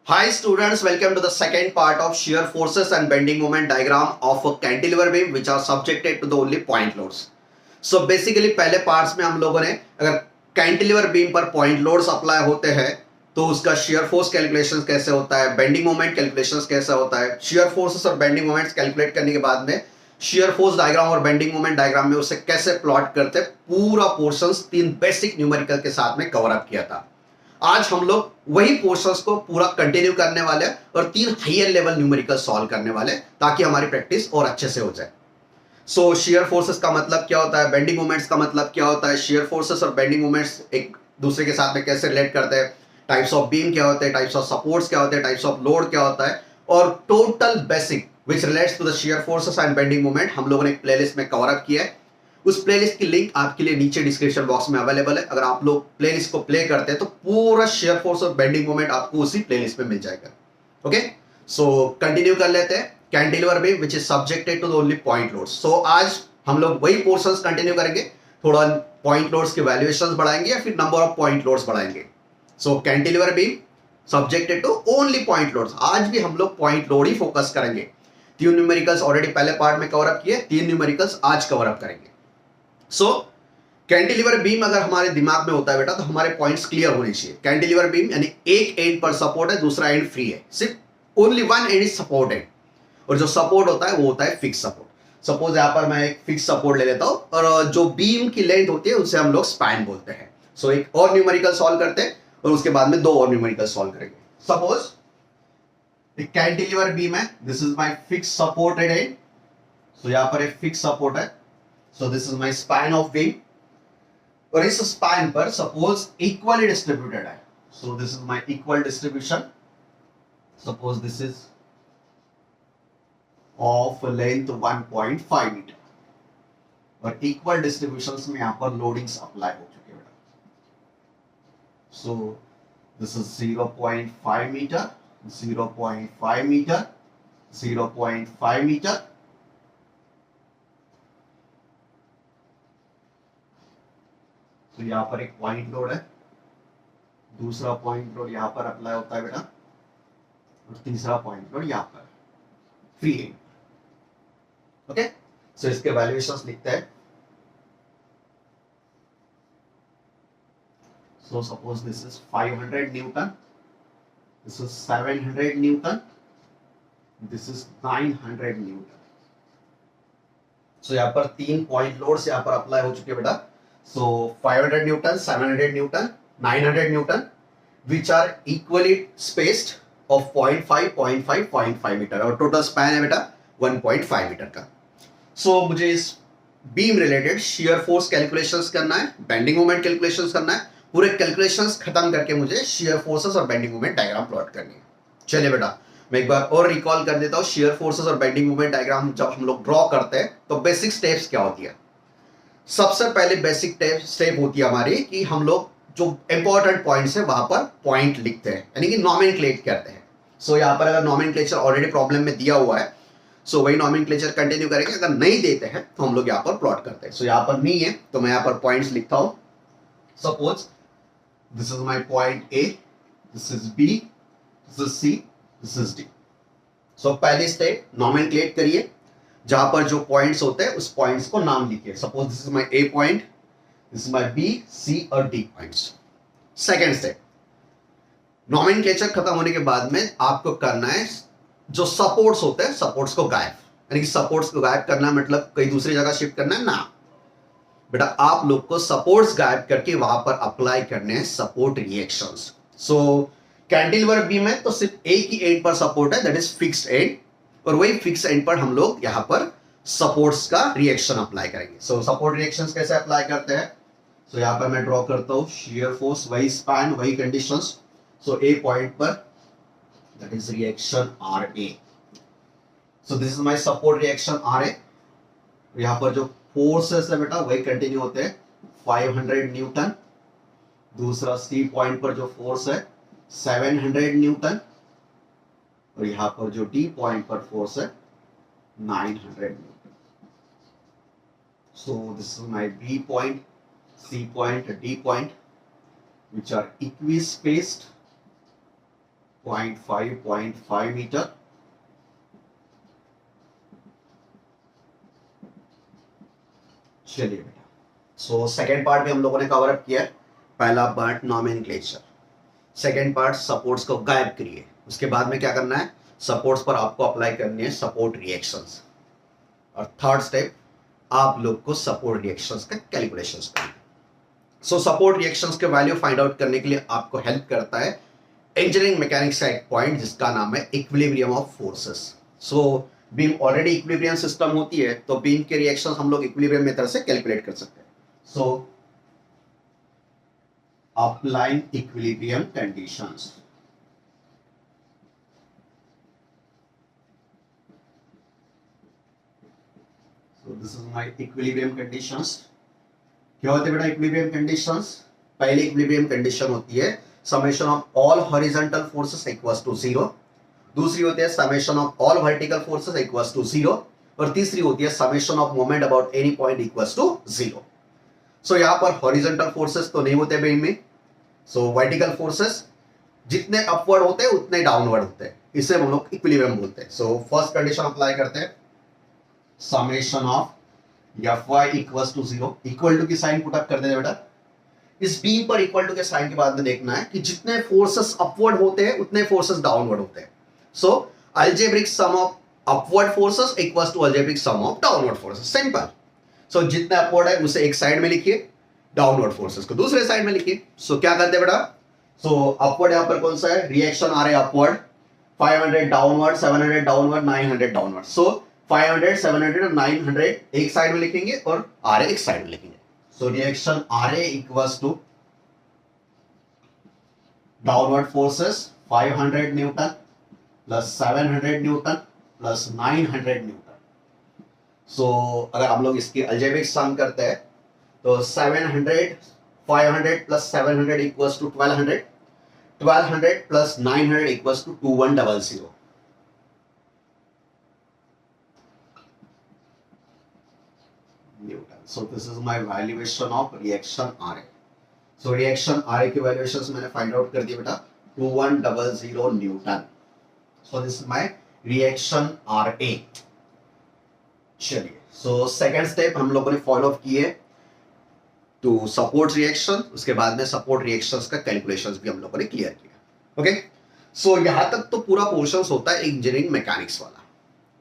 Hi students, welcome to the second part of shear forces and bending moment diagram of a cantilever beam which are subjected to the only point loads. So basically पहले parts में हम लोगों ने अगर cantilever beam पर point loads apply होते हैं तो उसका शेयर फोर्स कैलकुलेशन कैसे होता है, बेंडिंग मोमेंट कैलकुलेशन कैसे होता है, शेयर फोर्सेस और बेंडिंग मोमेंट्स कैलकुलेट करने के बाद में शेयर फोर्स डायग्राम और बेंडिंग मोमेंट डायग्राम में उसे कैसे प्लॉट करते, पूरा पोर्शंस 3 बेसिक न्यूमेरिकल के साथ में कवर अप किया था। आज हम लोग वही पोर्शंस को पूरा कंटिन्यू करने वाले हैं और 3 हायर लेवल न्यूमेरिकल सॉल्व करने वाले ताकि हमारी प्रैक्टिस और अच्छे से हो जाए। सो शेयर फोर्सेस का मतलब क्या होता है, बेंडिंग मोमेंट्स का मतलब क्या होता है, शेयर फोर्सेस और बेंडिंग मोमेंट्स एक दूसरे के साथ में कैसे रिलेट करते हैं, टाइप्स ऑफ बीम क्या होते हैं, टाइप्स ऑफ सपोर्ट्स क्या होते हैं, टाइप्स ऑफ लोड क्या होता है, और total basic which relates to the shear forces and bending moment हम लोगों ने एक प्लेलिस्ट में कवर अप किया है। उस प्लेलिस्ट की लिंक आपके लिए नीचे डिस्क्रिप्शन बॉक्स में अवेलेबल है। अगर आप लोग प्लेलिस्ट को प्ले करते हैं तो पूरा शेयर फोर्स और बेंडिंग मोमेंट आपको उसी प्लेलिस्ट में मिल जाएगा। ओके, सो कंटिन्यू कर लेते हैं। Cantilever beam which is subjected to the only point loads. So आज हम लोग वही पोर्शंस कंटिन्यू करेंगे, थोड़ा पॉइंट लोड्स के वैल्यूएशंस बढ़ाएंगे या फिर नंबर ऑफ पॉइंट लोड्स बढ़ाएंगे। So cantilever beam subjected to only point loads. आज भी हम लोग पॉइंट लोड ही फोकस करेंगे। 3 न्यूमेरिकल्स ऑलरेडी पहले पार्ट में कवर अप किए, 3 न्यूमेरिकल्स आज कवर अप करेंगे। सो कैंटिलीवर बीम अगर हमारे दिमाग में होता है बेटा तो हमारे पॉइंट्स क्लियर होने चाहिए। कैंटिलीवर बीम यानी एक एंड पर सपोर्ट है, दूसरा एंड फ्री है, सिर्फ only one and is support and, और जो सपोर्ट होता है वो होता है फिक्स सपोर्ट। सपोज यहां पर मैं एक फिक्स सपोर्ट ले लेता हूं और जो बीम की लेंथ होती है उसे हम लोग स्पैन बोलते हैं। सो एक और न्यूमेरिकल सॉल्व करते हैं और उसके बाद में 2 और न्यूमेरिकल सॉल्व करेंगे। सपोज एक कैंटिलीवर बीम है, this is my fix supported end. So यहां पर एक फिक्स सपोर्ट है, so this is my span of beam, और इस स्पैन पर सपोज इक्वली डिस्ट्रीब्यूटेड है। So this is my equal distribution. Suppose this is of length 1.5 metre और equal distributions में यहां पर लोडिंग्स अप्लाई हो चुके हैं। So this is 0.5 metre, 0.5 metre, 0.5 metre, तो यहां पर एक पॉइंट लोड है, दूसरा पॉइंट लोड यहां पर अप्लाई होता है बेटा, और तीसरा पॉइंट लोड यहां पर फ्री है। ओके, सो इसके वैल्यूएशंस लिखते हैं। So suppose this is 500 newton, this is 700 newton, this is 900 Newton. So यहां पर 3 पॉइंट लोड्स यहां पर अप्लाई हो चुके हैं बेटा। So 500 Newton, 700 Newton, 900 Newton, which are equally spaced of 0.5, 0.5, 0.5 metre, और टोटल स्पैन है बेटा 1.5 मीटर का। सो मुझे इस beam related shear force calculations करना है, बेंडिंग मोमेंट कैलकुलेशंस करना है। पूरे कैलकुलेशंस खत्म करके मुझे शेयर फोर्सेस और बेंडिंग मोमेंट डायग्राम प्लॉट करनी है। चलिए बेटा मैं एक बार और रिकॉल कर देता हूँ। शेयर फोर्सेस और बेंडिंग मोमेंट डायग्राम जब हम लोग ड्रॉ करते हैं तो बेसिक स्टेप्स क्या होती है। सबसे पहले बेसिक स्टेप होती है हमारी कि हम लोग जो इंपॉर्टेंट पॉइंट्स है वहां पर पॉइंट लिखते हैं, यानी कि नॉमेनक्लेट करते हैं। सो यहां पर अगर नॉमेनक्लेचर ऑलरेडी प्रॉब्लम में दिया हुआ है सो वही नॉमेनक्लेचर कंटिन्यू करेंगे। अगर नहीं देते हैं तो हम लोग यहां पर प्लॉट करते हैं। सो यहां पर नहीं है तो मैं यहां पर पॉइंट्स लिखता हूं। Suppose this is my point A, this is B, this is C, this is D. So पहले स्टेप नॉमेनक्लेट करिए, जहां पर जो पॉइंट्स होते हैं उस पॉइंट्स को नाम लिखिए। Suppose this is my A point, this is my B, C और D points. Second step, nomenclature खत्म होने के बाद में आपको करना है जो सपोर्ट्स होते हैं सपोर्ट्स को गायब, यानी कि सपोर्ट्स को गायब करना मतलब कहीं दूसरी जगह शिफ्ट करना है ना बेटा, आप लोग को सपोर्ट्स गायब करके वहां पर अप्लाई करने हैं सपोर्ट रिएक्शंस। सो कैंटिलीवर बीम है तो सिर्फ एक ही एंड पर सपोर्ट है, दैट इज फिक्स्ड एंड, और वही फिक्स एंड पर हम लोग यहां पर सपोर्ट्स का रिएक्शन अप्लाई करेंगे। सो सपोर्ट रिएक्शंस कैसे अप्लाई करते हैं। सो यहां पर मैं ड्रॉ करता हूं शियर फोर्स, वही स्पैन, वही कंडीशंस। सो ए पॉइंट पर that is reaction R A. So this is my support reaction R A. यहां पर जो फोर्सेस है बेटा वही कंटिन्यू होते हैं, 500 न्यूटन, दूसरा सी पॉइंट पर जो फोर्स है 700 न्यूटन, और यहां पर जो डी पॉइंट पर फोर्स है 900 Newton. So this is my B point, C point, D point, which are equispaced 0.5 metre. चलिए बेटा, सो सेकेंड पार्ट भी हम लोगों ने कवर अप किया है। पहला part nomenclature, second part supports को गायब करिए। उसके बाद में क्या करना है, सपोर्ट्स पर आपको अप्लाई करनी है सपोर्ट रिएक्शंस, और थर्ड स्टेप आप लोग को सपोर्ट रिएक्शंस का कैलकुलेशंस करना है। सो सपोर्ट रिएक्शंस के वैल्यू फाइंड आउट करने के लिए आपको हेल्प करता है इंजीनियरिंग मैकेनिक्स का एक पॉइंट जिसका नाम है equilibrium of forces. So beam already equilibrium system होती है, तो बीम के रिएक्शंस हम लोग इक्विलिब्रियम मेथड से कैलकुलेट कर सकते हैं। सो applying equilibrium conditions, so this is my equilibrium conditions। क्या होते हैं बेटा इक्विलिब्रियम कंडीशंस? पहली इक्विलिब्रियम कंडीशन होती है summation of all horizontal forces equals to 0, दूसरी होती है summation of all vertical forces equals to 0, और तीसरी होती है summation of moment about any point equals to 0। So यहां पर हॉरिजॉन्टल फोर्सेस तो नहीं होते बीम में, सो वर्टिकल फोर्सेस जितने अपवर्ड होते हैं उतने डाउनवर्ड होते हैं, इसे हम लोग इक्विलिब्रियम बोलते हैं। सो फर्स्ट कंडीशन अप्लाई करते हैं, summation of Fy equals to 0, equal to की साइन पुट अप कर देना बेटा। इस बीम पर इक्वल टू के साइन के बाद में देखना है कि जितने फोर्सेस अपवर्ड होते हैं उतने फोर्सेस डाउनवर्ड होते हैं। So algebraic sum of upward forces equals to algebraic sum of downward forces, simple. So जितने अपवर्ड है उसे एक साइड में लिखिए, डाउनवर्ड फोर्सेस को दूसरे साइड में लिखिए। सो क्या करते हैं बेटा, सो अपवर्ड यहां पर कौन सा है, रिएक्शन आ रहे हैं अपवर्ड, 500 डाउनवर्ड, 700 डाउनवर्ड, 900 डाउनवर्ड। सो 500, 700 और 900 एक साइड में लिखेंगे और RA एक साइड में लिखेंगे। So reaction RA equals to downward forces 500 newton plus 700 newton plus 900 Newton. So अगर हम लोग इसकी अलजेब्रिक सम करते हैं तो 700 500 plus 700 equals to 1200, 1200 plus 900 equals to 2100। Newton. So this is my valuation of reaction RA. So reaction RA की valuations मैंने find out कर दिया बेटा, 2100 Newton. So this is my reaction RA. चलिए, so second step हम लोगों ने follow up किए to support reaction, उसके बाद में support reactions का calculations भी हम लोगों ने clear किया। Okay? So यहाँ तक तो पूरा portions होता है engineering mechanics वाला,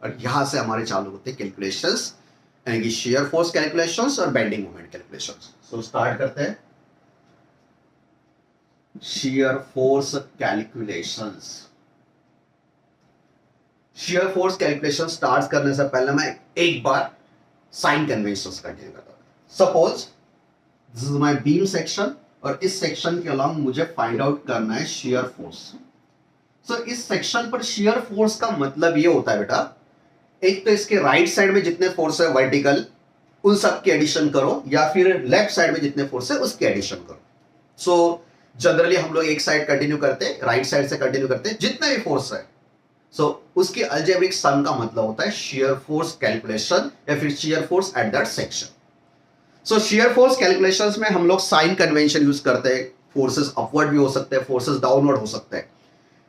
और यहाँ से हमारे चालू होते हैं calculations, यानी कि shear force calculations और bending moment calculations। So start करते हैं shear force calculations। shear force calculation start करने से पहले मैं एक बार sign conventions कंटिन्यू करता हूं। Suppose this is my beam section, और इस सेक्शन के अलावा मुझे फाइंड आउट करना है shear force। So इस सेक्शन पर shear force का मतलब ये होता है बेटा, एक तो इसके राइट साइड में जितने फोर्स है वर्टिकल उन सब के एडिशन करो, या फिर लेफ्ट साइड में जितने फोर्स है उसके एडिशन करो। सो जनरली हम लोग एक साइड कंटिन्यू करते हैं, राइट साइड से कंटिन्यू करते हैं, जितने भी फोर्स है सो उसके अलजेब्रिक सम का मतलब होता है shear force कैलकुलेशन या फिर shear force at that section. So shear force calculations में हम लोग साइन कन्वेंशन यूज करते हैं, फोर्सेस अपवर्ड भी हो सकते हैं, फोर्सेस डाउनवर्ड हो सकते हैं।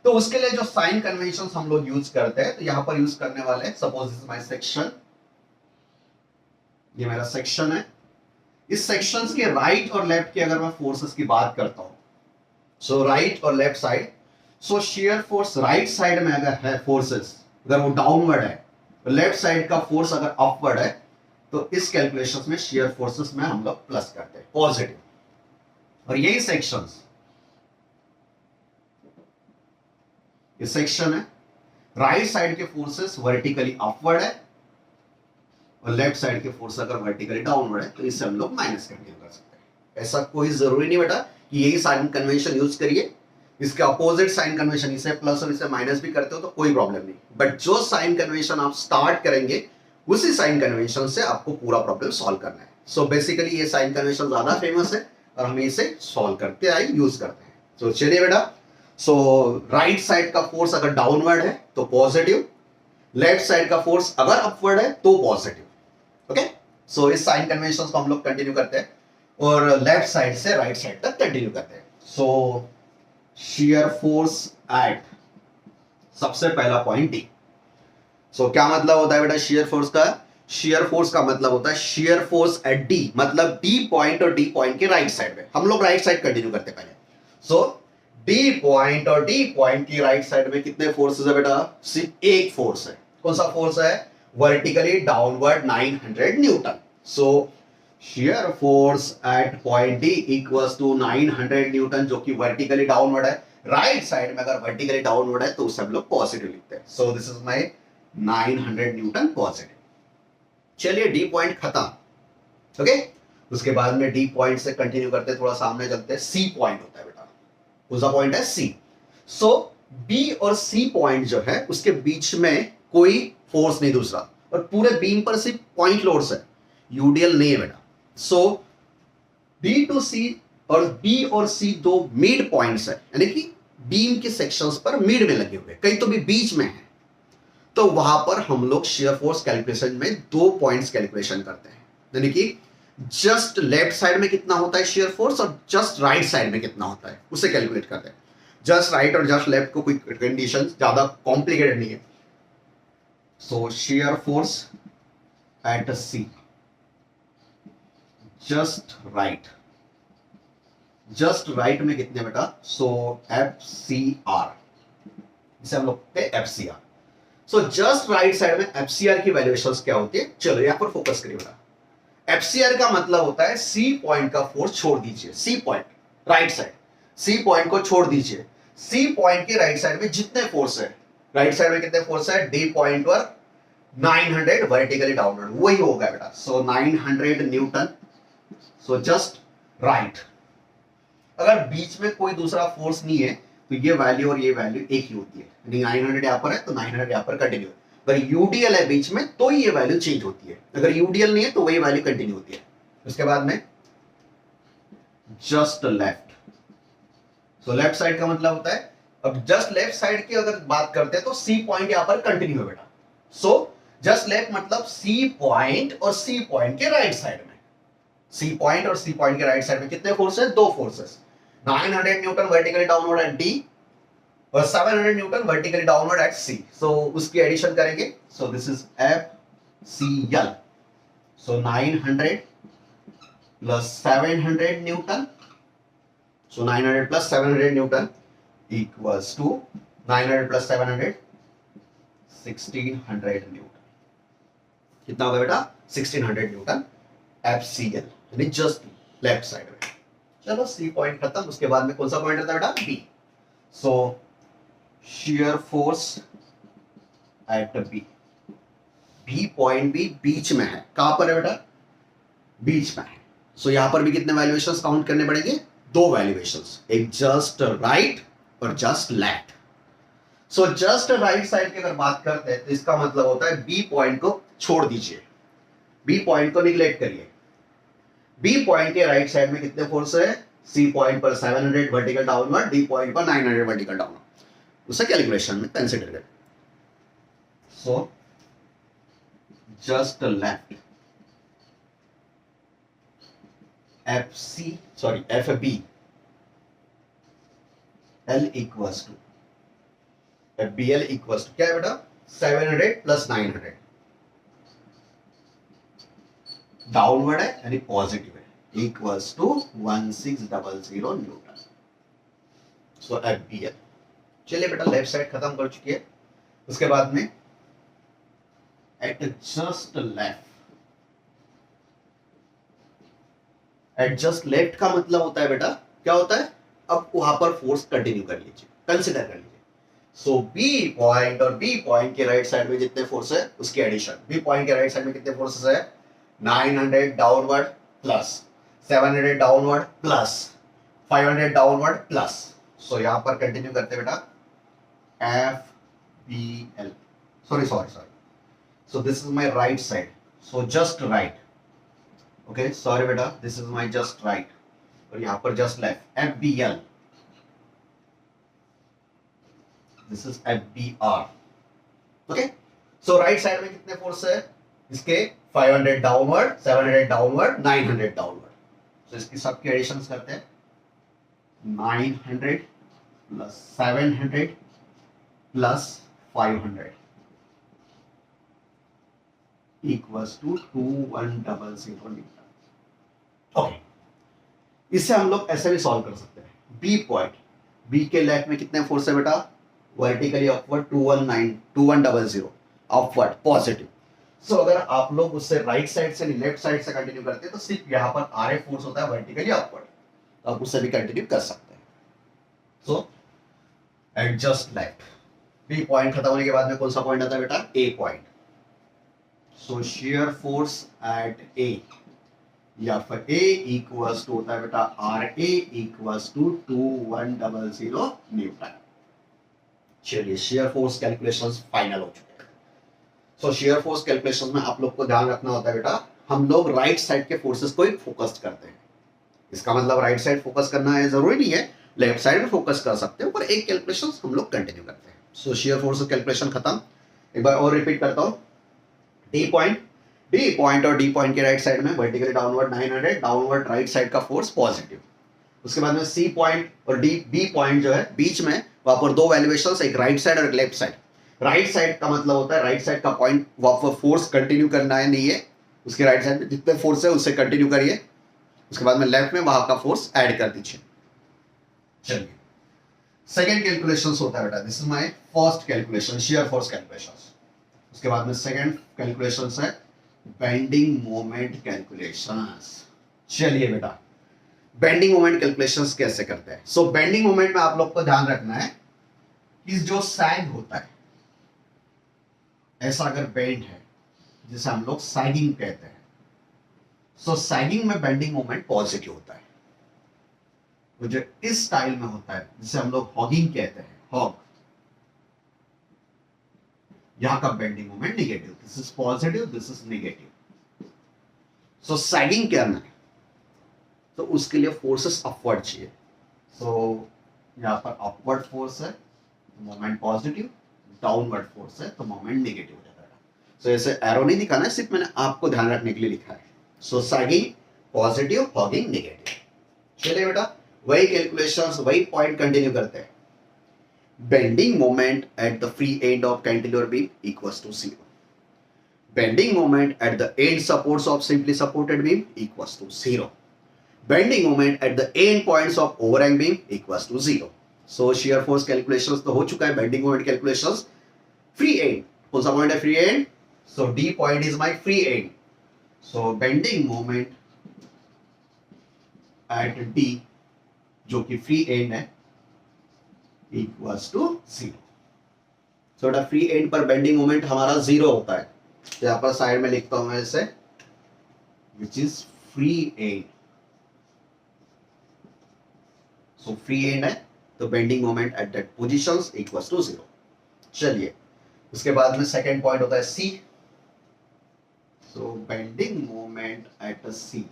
तो उसके लिए जो साइन कन्वेंशन हम लोग यूज करते हैं, तो यहां पर यूज करने वाले, suppose this is my section, ये मेरा सेक्शन है। इस सेक्शंस के राइट और लेफ्ट की अगर मैं फोर्सेस की बात करता हूं, सो राइट और लेफ्ट साइड, सो शियर फोर्स राइट साइड में अगर है फोर्सेस, अगर वो डाउनवर्ड है, तो लेफ्ट साइड का फोर्स अगर अपवर्ड है, तो इस कैलकुलेशंस में शियर फोर्सेस में हम लोग प्लस करते हैं, पॉजिटिव। और यही सेक्शंस, ये सेक्शन है, राइट साइड के फोर्सेस वर्टिकली अपवर्ड है और लेफ्ट साइड के फोर्स अगर वर्टिकली डाउनवर्ड है, तो इससे हम लोग माइनस कंटिन्यू कर सकते हैं। ऐसा कोई जरूरी नहीं बेटा कि यही साइन कन्वेंशन यूज करिए, इसके अपोजिट साइन कन्वेंशन, इसे प्लस और इसे माइनस भी करते हो तो कोई प्रॉब्लम नहीं, बट जो साइन कन्वेंशन आप स्टार्ट करेंगे उसी साइन कन्वेंशन से आपको पूरा प्रॉब्लम सॉल्व करना है। सो बेसिकली ये साइन कन्वेंशन ज्यादा फेमस है और हम इसे सॉल्व करते आए, यूज करते हैं। तो चलिए बेटा, सो राइट साइड का फोर्स अगर डाउनवर्ड है तो पॉजिटिव, लेफ्ट साइड का फोर्स अगर अपवर्ड है तो पॉजिटिव। ओके, सो इस साइन कन्वेंशन को हम लोग कंटिन्यू करते हैं और लेफ्ट साइड से राइट साइड तक कंटिन्यू करते हैं। सो शियर फोर्स एट सबसे पहला पॉइंट डी। सो क्या मतलब होता है बेटा शियर फोर्स का? शियर फोर्स का मतलब होता है शियर फोर्स एट डी, मतलब डी पॉइंट और डी पॉइंट के राइट साइड में। हम लोग राइट साइड कंटिन्यू करते पहले। सो डी पॉइंट और डी पॉइंट की राइट साइड में कितने फोर्सेस है बेटा? सिर्फ एक फोर्स है। कौन सा फोर्स है? Vertically downward 900 Newton. So shear force at point D equals to 900 newton, जो कि वर्टिकली डाउनवर्ड है। राइट साइड में अगर वर्टिकली डाउनवर्ड है तो उसे हम लोग पॉजिटिव लिखते हैं। So this is my 900 Newton positive. चलिए डी पॉइंट खत्म। ओके, उसके बाद में डी पॉइंट से कंटिन्यू करते हैं, थोड़ा सामने चलते हैं। सी पॉइंट होता है बेटा, उसका पॉइंट है सी। सो बी और सी पॉइंट जो है उसके बीच में कोई फोर्स नहीं दूसरा, और पूरे बीम पर सिर्फ पॉइंट लोड्स है, यूडीएल नहीं है बेटा। सो बी टू सी और बी और सी दो मिड पॉइंट्स है, यानी कि बीम के सेक्शंस पर मिड में लगे हुए, कहीं तो भी बीच में है। तो वहां पर हम लोग शेयर फोर्स कैलकुलेशन में दो पॉइंट्स कैलकुलेशन करते हैं, यानी कि जस्ट लेफ्ट साइड में कितना होता है शेयर फोर्स और जस्ट राइट साइड में कितना होता है उसे कैलकुलेट करते हैं। जस्ट राइट और जस्ट लेफ्ट को कोई कंडीशन ज्यादा कॉम्प्लिकेटेड नहीं है। So shear force at C, just right, just right में कितने बेटा? सो एफ सी आर, इसे हम लोग कहते हैं F C R. So just right side में एफसीआर की वैल्यूएशंस क्या होती है, चलो यहां पर फोकस करिए बेटा। एफसीआर का मतलब होता है सी पॉइंट का फोर्स छोड़ दीजिए, C point right side, C point को छोड़ दीजिए। सी पॉइंट के राइट साइड में जितने फोर्स है, राइट साइड में कितने फोर्स है? डी पॉइंट पर 900 वर्टिकली डाउनवर्ड, वही होगा बेटा। सो 900 न्यूटन। सो जस्ट राइट, अगर बीच में कोई दूसरा फोर्स नहीं है तो ये वैल्यू और ये वैल्यू एक ही होती है, 900 यहां पर है तो 900 यहां पर कंटिन्यू। अगर यूडीएल है बीच में तो ये वैल्यू चेंज होती है, अगर यूडीएल नहीं है तो वही वैल्यू कंटिन्यू होती है। उसके बाद में just left. So left side का मतलब होता है, अब जस्ट लेफ्ट साइड की अगर बात करते हैं तो सी पॉइंट यहां पर कंटिन्यू है बेटा। सो जस्ट लेफ्ट मतलब सी पॉइंट और सी पॉइंट के राइट साइड में, सी पॉइंट और सी पॉइंट के राइट साइड में कितने फोर्स है? दो forces, 900 newton vertically downward at D और 700 newton vertically downward at C. So उसकी एडिशन करेंगे। So this is F C L. So 900 plus 700 newton, so 900 plus 700 newton equals to 900 plus 700 1600 newton. कितना होगा बेटा? 1600 न्यूटन एफ सी एल, यानी just left side में। चलो सी point खत्म। उसके बाद में कौन सा पॉइंट रहता है बेटा? B. So shear force at B, B point भी बीच में है। कहां पर है बेटा? बीच में है। सो यहां पर भी कितने वैल्यूएशंस काउंट करने पड़ेंगे? दो वैल्यूएशंस, एक जस्ट राइट और जस्ट लेफ्ट। सो जस्ट राइट साइड की अगर बात करते हैं तो इसका मतलब होता है बी पॉइंट को छोड़ दीजिए, बी पॉइंट को निगलेक्ट करिए। बी पॉइंट के राइट साइड में कितने फोर्स है? सी पॉइंट पर 700 वर्टिकल डाउनवर्ड, डी पॉइंट पर 900 वर्टिकल डाउनवर्ड, उसे कैलकुलेशन में कंसिडर करें। So just left F C, sorry F B L equals to F B L equals to क्या है बेटा? 700 प्लस 900 डाउनवर्ड है यानी पॉजिटिव है, equals to 1600 newton. So F B L. चलिए बेटा लेफ्ट साइड खत्म कर चुकी है। उसके बाद में at just left, at just left का मतलब होता है बेटा क्या होता है? अब वहां पर फोर्स कंटिन्यू कर लीजिए, कंसिडर कर लीजिए। सो बी पॉइंट और बी पॉइंट के राइट साइड में जितने फोर्स है उसकी एडिशन। बी पॉइंट के राइट साइड में कितने फोर्सेस है? 900 downward plus 700 downward plus 500 downward plus. So यहां पर कंटिन्यू करते बेटा F B L, sorry sorry sorry, so this is my right side, so just right, okay sorry बेटा, this is my just right और यहां पर just left, F B L, this is F B R. Okay, so right side में कितने force है इसके? 500 downward, 700 downward, 900 downward. सो इसकी सबकी एडिशंस करते हैं। 900 plus 700 plus 500 equals to 2100 newton. Okay, इससे हम लोग ऐसे भी सॉल्व कर सकते हैं। बी पॉइंट, बी के लेफ्ट में कितने फोर्स है बेटा? Vertically upward 2100 upward positive. So अगर आप लोग उससे राइट साइड से लेफ्ट साइड से कंटिन्यू करते हैं तो सिर्फ यहाँ पर आर फोर्स होता है वर्टिकली अपवर्ड, तो आप उससे भी कंटिन्यू कर सकते हैं। सो एडजस्ट लेफ्ट। बी पॉइंट खत्म होने के बाद में कौन सा पॉइंट आता है बेटा? A point. So shear force at A या फिर ए इक्वल्स टू होता है बेटा R A equals to 2100 newton. चलिए शियर फोर्स कैलकुलेशंस फाइनल हो चुके हैं। सो शियर फोर्स कैलकुलेशंस में आप लोग को ध्यान रखना होता है बेटा, हम लोग राइट साइड के फोर्सेस को ही फोकस करते हैं। इसका मतलब राइट साइड फोकस करना है जरूरी नहीं है, लेफ्ट साइड में फोकस कर सकते हो, पर एक कैलकुलेशंस हम लोग कंटिन्यू करते हैं। सो शियर फोर्स कैलकुलेशन खत्म। एक बार और रिपीट करता हूं। डी पॉइंट और डी पॉइंट के राइट साइड में vertically downward 900, downward right side का फोर्स पॉजिटिव। उसके बाद में सी पॉइंट और डी बी पॉइंट जो है बीच में, वहां पर दो वैल्यूएशंस, एक राइट साइड और एक लेफ्ट साइड। राइट साइड का मतलब होता है राइट साइड का पॉइंट, वहां पर फोर्स कंटिन्यू करना है नहीं है, उसके राइट साइड में जितने फोर्स है उससे कंटिन्यू करिए। उसके बाद में लेफ्ट में वहां का फोर्स ऐड कर दीजिए। चलिए सेकेंड कैलकुलेशन होता है बेटा, this is my first calculation, shear force calculation. उसके बाद में सेकेंड कैलकुलेशन है बेंडिंग मोमेंट कैलकुलेशंस। चलिए बेटा बेंडिंग मोमेंट कैलकुलेशंस कैसे करते हैं? सो बेंडिंग मोमेंट में आप लोग को ध्यान रखना है कि जो सैग होता है, ऐसा अगर बेंड है जिसे हम लोग सैगिंग कहते हैं, सो सैगिंग में बेंडिंग मोमेंट पॉजिटिव होता है। वो जो इस स्टाइल में होता है जिसे हम लोग हॉगिंग कहते हैं, हॉग, यहां का bending moment negative. This is positive, this is negative. So sagging करना है तो उसके लिए फोर्सेस अपवर्ड चाहिए। सो यहां पर अपवर्ड फोर्स है तो मोमेंट पॉजिटिव, डाउनवर्ड फोर्स है तो मोमेंट नेगेटिव हो जाता है। सो ऐसे एरो नहीं दिखाना है, सिर्फ मैंने आपको ध्यान रखने के लिए लिखा है। सो सैगिंग पॉजिटिव, हॉगिंग नेगेटिव। चलिए बेटा वही कैलकुलेशंस, वही पॉइंट कंटिन्यू करते हैं। Bending moment at the free end of cantilever beam equals to 0. Bending moment at the end supports of simply supported beam equals to 0. Bending moment at the end points of overhang beam equals to 0. So shear force calculations तो हो चुका है, bending moment calculations। free end, कौन सा point है free end? So D point is my free end. So bending moment at D जो कि free end है इक्वल्स टू 0। सो बेटा फ्री एंड पर बेंडिंग मोमेंट हमारा 0 होता है, तो यहां पर साइड में लिखता हूं मैं इसे, which is free end. So free end है तो bending moment at that positions equals to 0। चलिए उसके बाद में सेकंड पॉइंट होता है C. So bending moment at C.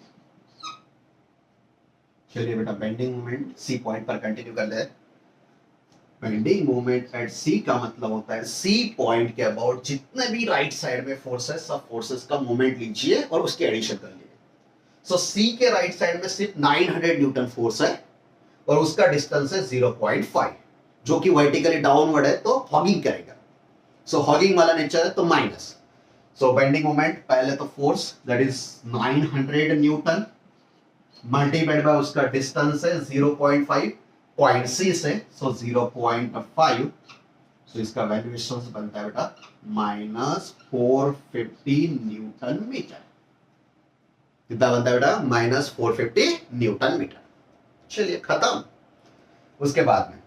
चलिए बेटा बेंडिंग मोमेंट सी पॉइंट पर कंटिन्यू कर ले। बेंडिंग मोमेंट एट सी का मतलब होता है सी पॉइंट के अबाउट जितने भी राइट साइड में फोर्सेस, सब फोर्सेस का मोमेंट लीजिए और उसके एडिशन कर लीजिए। सो सी के राइट साइड में सिर्फ 900 न्यूटन फोर्स है और उसका डिस्टेंस है 0.5, जो कि वर्टिकली डाउनवर्ड है तो हॉगिंग करेगा। सो हॉगिंग वाला नेचर है तो माइनस। सो बेंडिंग मोमेंट पहले तो force that is 900 Newton multiplied by उसका डिस्टेंस है 0.5 पॉइंट सी से, सो 0.5। सो इसका वैल्यूएशन बनता है बेटा -450 न्यूटन मीटर। कितना बनता है बेटा? -450 न्यूटन मीटर। चलिए खत्म। उसके बाद में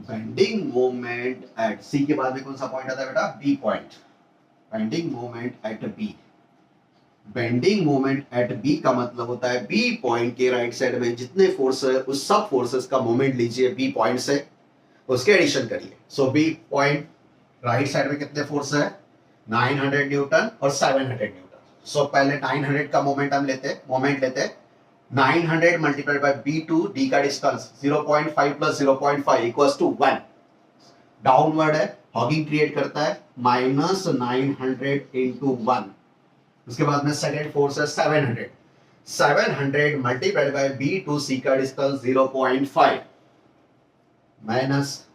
बेंडिंग मोमेंट एट सी के बाद में कौन सा पॉइंट आता है बेटा? B point. Bending moment at B. Bending moment at B का मतलब होता है बी पॉइंट के राइट साइड में जितने फोर्स है उस सब फोर्सेस का मोमेंट लीजिए बी पॉइंट से, उसके एडिशन करिए। सो बी पॉइंट राइट साइड में कितने फोर्स है? 900 न्यूटन और 700 न्यूटन। सो पहले 900 का मोमेंट लेते हैं 900 मल्टीप्लाइड बाय B2, D का distance 0.5 plus 0.5 equals to 1। Downward है, हॉगिंग क्रिएट करता है, -900 इंटू 1। उसके बाद में सेकेंड फोर्स है 700 मल्टीप्लाइड बाय B2, C का डिस्टेंस 0.5 माइनस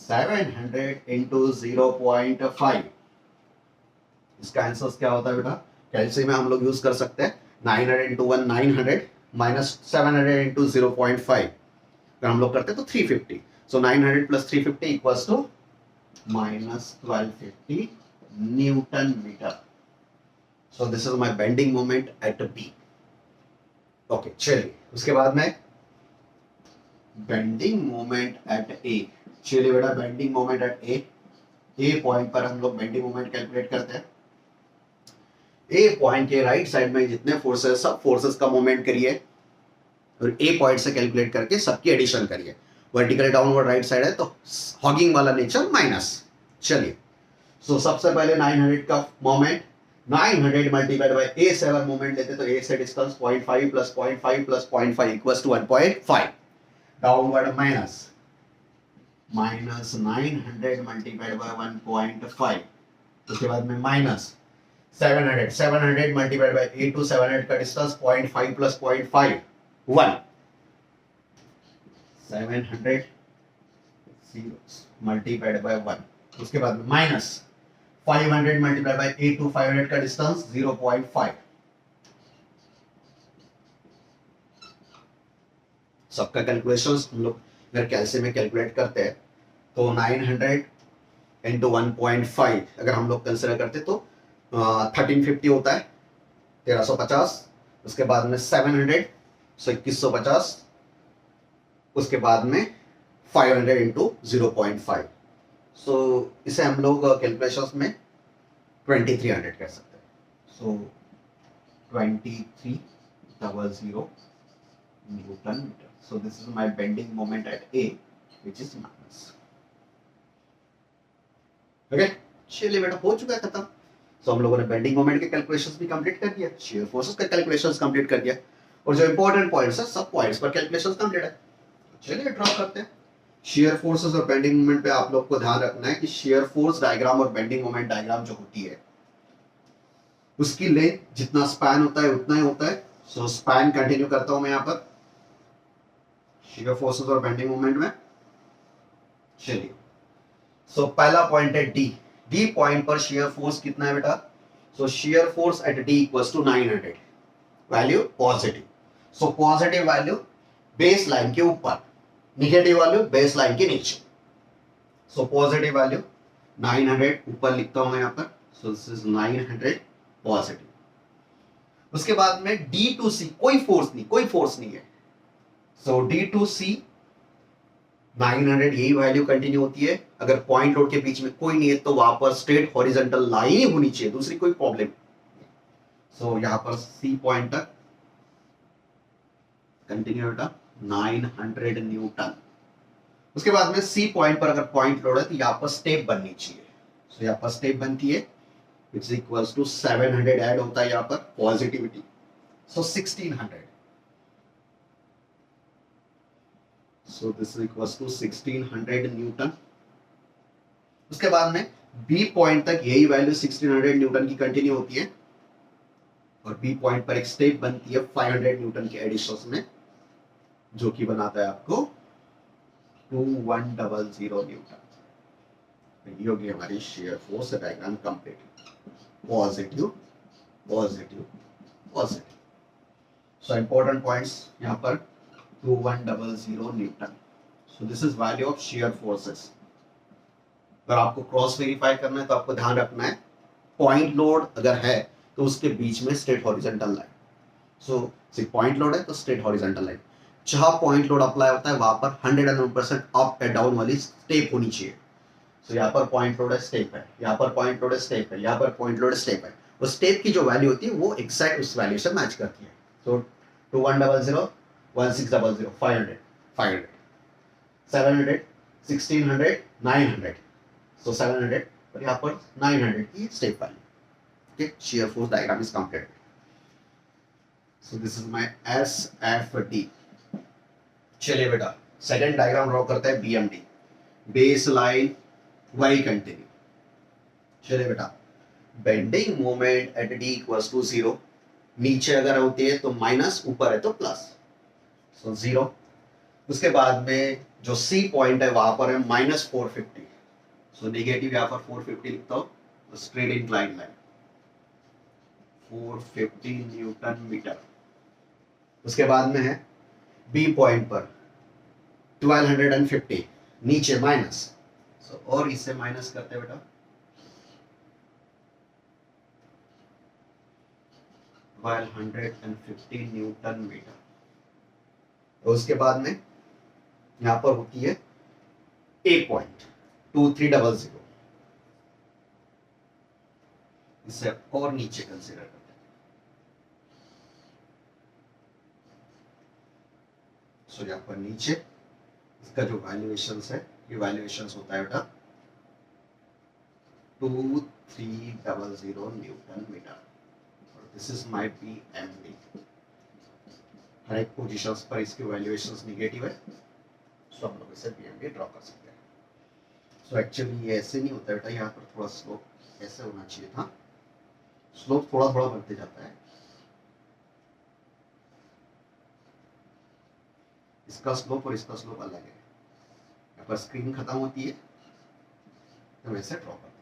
700 इंटू 0.5, इसका आंसर क्या होता है बेटा? कैलसी में हम लोग यूज कर सकते हैं 900 इंटू 1 900 माइनस 700 इंटू 0.5, अगर हम लोग करते हैं तो 350. So 900 plus 350 equals to minus 1250 newton metre. So this is my bending moment at B. Okay, चलिए उसके बाद में बेंडिंग मोमेंट एट ए. चलिए बेटा, bending moment at A point पर हम लोग बेंडिंग मोमेंट कैलकुलेट करते हैं. ए पॉइंट के राइट साइड में जितने फोर्सेस, सब फोर्सेस का मोमेंट करिए और ए पॉइंट से कैलकुलेट करके सबकी एडिशन करिए. वर्टिकल डाउनवर्ड राइट साइड है तो हॉगिंग वाला नेचर माइनस. चलिए, सो सबसे पहले 900 का moment, 900 multiplied bye A7 moment लेते तो A से distance 0.5 plus 0.5 plus 0.5 equals to 1.5. Downward minus 900 multiplied by 1.5. उसके बाद में minus 700 multiplied by A to 700 का डिस्टेंस 0.5 प्लस 0.5 1. 700 multiplied bye 1. उसके बाद में minus 500 multiply by A to 500 का डिस्टेंस 0.5. सबका कैलकुलेशंस हम लोग अगर कैलसी में कैलकुलेट करते हैं तो 900 इंटू 1.5 अगर हम लोग कंसिडर करते तो 1350 होता है, 1350. उसके बाद में 700 सो 2150. उसके बाद में 500 इंटू 0.5. सो इसे हम लोग कैलकुलेशंस में 2300 कह सकते हैं. So 2300 newton metre. So this is my bending moment at A which is minus. Okay, चलिए बेटा, हो चुका है खत्म. सो हम लोगों ने बेंडिंग मोमेंट के कैलकुलेशंस भी कंप्लीट कर दिया, शियर फोर्सेस का कैलकुलेशंस कंप्लीट कर दिया, और जो इंपॉर्टेंट पॉइंट्स है सब पॉइंट्स पर कैलकुलेशंस कंप्लीट है. चलिए ड्रॉ करते हैं. शेयर फोर्सेस और बेंडिंग मोमेंट पे आप लोग को ध्यान रखना है कि शेयर फोर्स डायग्राम और बेंडिंग मोमेंट डायग्राम जो होती है उसकी लेंथ जितना स्पैन होता है उतना ही होता है. सो स्पैन कंटिन्यू करता हूं मैं यहां पर शेयर फोर्सेस और बेंडिंग मोमेंट में. चलिए, सो पहला पॉइंट है डी. डी पॉइंट पर शेयर फोर्स कितना है बेटा? So shear force at D equals to 900, value positive. So positive value base line के ऊपर, नेगेटिव वैल्यू बेस लाइन के नीचे. सो पॉजिटिव वैल्यू 900 ऊपर लिखता हूं मैं यहां पर. सो दिस इज 900 पॉजिटिव. उसके बाद में D टू C कोई फोर्स नहीं है. सो D टू C 900 यही वैल्यू कंटिन्यू होती है. अगर पॉइंट लोड के बीच में कोई नहीं है तो वहां पर स्ट्रेट हॉरिजॉन्टल लाइन ही होनी चाहिए, दूसरी कोई प्रॉब्लम. सो यहां पर C पॉइंट तक कंटिन्यू बेटा 900 न्यूटन. उसके बाद में C पॉइंट पर अगर पॉइंट लोड है तो यहां पर स्टेप बननी चाहिए. सो यहां पर स्टेप बनती है which equals to 700 ऐड होता है यहां पर positivity. So 1600. So this equals to 1600 newton. उसके बाद में B पॉइंट तक यही वैल्यू 1600 न्यूटन की कंटिन्यू होती है, और B पॉइंट पर एक स्टेप बनती है 500 न्यूटन के एडिशन में, जो कि बनाता है आपको 2100 न्यूटन. ये होगी हमारी share force diagram complete. Positive positive positive. So important points यहां पर 2100 Newton. So this is value of share forces. अगर आपको क्रॉस वेरीफाई करना है तो आपको ध्यान रखना है पॉइंट लोड अगर है तो उसके बीच में स्ट्रेट हॉरिजॉन्टल लाइन. सो सिर्फ पॉइंट लोड है तो स्ट्रेट हॉरिजॉन्टल लाइन. जहां पॉइंट लोड अप्लाई होता है वहां पर 101% अप एंड डाउन वाली स्टेप होनी चाहिए. तो यहाँ पर पॉइंट लोड है, स्टेप है, यहाँ पर पॉइंट लोड है, स्टेप है, यहाँ पर पॉइंट लोड स्टेप है. और स्टेप की जो वैल्यू होती है वो एग्जैक्ट उस वैल्यू से मैच करती है. तो 2100 1600 500 500 700 1600 900. सो 700 और यहाँ पर 900 की step value. Okay, shear force diagram is complete. So this is my SFD. चलिए बेटा, सेकंड डायग्राम ड्रॉ करते हैं BMD. बेस लाइन वही कंटिन्यू. चलिए बेटा, bending moment at D equals to 0. नीचे अगर होती है तो माइनस, ऊपर है तो प्लस. सो 0. उसके बाद में जो सी पॉइंट है वहां पर है -450, सो नेगेटिव यहाँ पर 450 लिखता हूँ, straight incline line 450 newton metre. उसके बाद में है बी पॉइंट पर 1250 नीचे माइनस, सो और इससे माइनस करते हैं बेटा 1250 न्यूटन मीटर। तो उसके बाद में यहां पर होती है ए पॉइंट 2300, इसे और नीचे कंसीडर करते हैं। सो यहां पर नीचे इसका जो वैल्यूएशन है, ये वैल्यूएशन होता है बेटा 2300 newton metre. This is my BMD. हर एक पोजीशंस पर इसके वैल्यूएशंस नेगेटिव है, सो हम लोग इसे बीएमडी ड्रॉ कर सकते हैं। सो एक्चुअली ये ऐसे नहीं होता बेटा, यहाँ पर थोड़ा स्लोप ऐसे होना चाहिए था, स्लोप थोड़ा थोड़ा बढ़ते जाता है। इसका स्लोप और इसका स्लोप अलग है। यहाँ पर स्क्रीन खत्म होती है तो वैसे ड्रॉ करते हैं।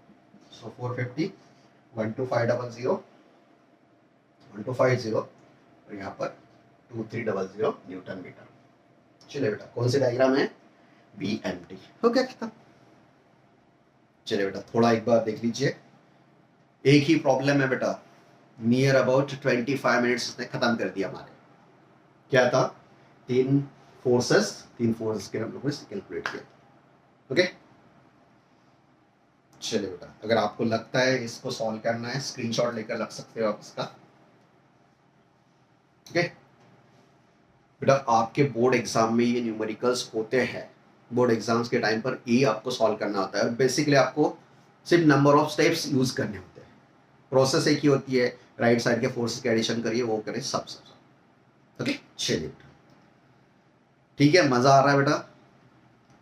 सो 450 12500 1250 और यहाँ पर 2300 न्यूटन मीटर। चलिए बेटा, कौन सी डायग्राम है? बीएमटी। हो गया खत्म। चलिए बेटा, थोड़ा एक बार देख लीजिए। एक ही प्रॉब्लम है बेटा, नियर अबाउट 25 मिनट्स ने खत्म कर दिया हमारे। क्या था? तीन फोर्सेस के हम लोगों ने कैलकुलेट किया। ओके, चलिए बेटा, अगर आपको लगता है इसको सॉल्व करना है, स्क्रीनशॉट लेकर रख सकते हो आप इसका। ओके बेटा, आपके बोर्ड एग्जाम में ये न्यूमेरिकल्स होते हैं। बोर्ड एग्जाम्स के टाइम पर ये आपको सॉल्व करना होता है। बेसिकली आपको सिर्फ नंबर ऑफ स्टेप्स यूज करने होते हैं। प्रोसेस एक ही होती है, राइट साइड के फोर्सेस के एडिशन करिए, वो करें, सब। ओके, चलिए बेटा, ठीक है, मजा आ रहा है बेटा।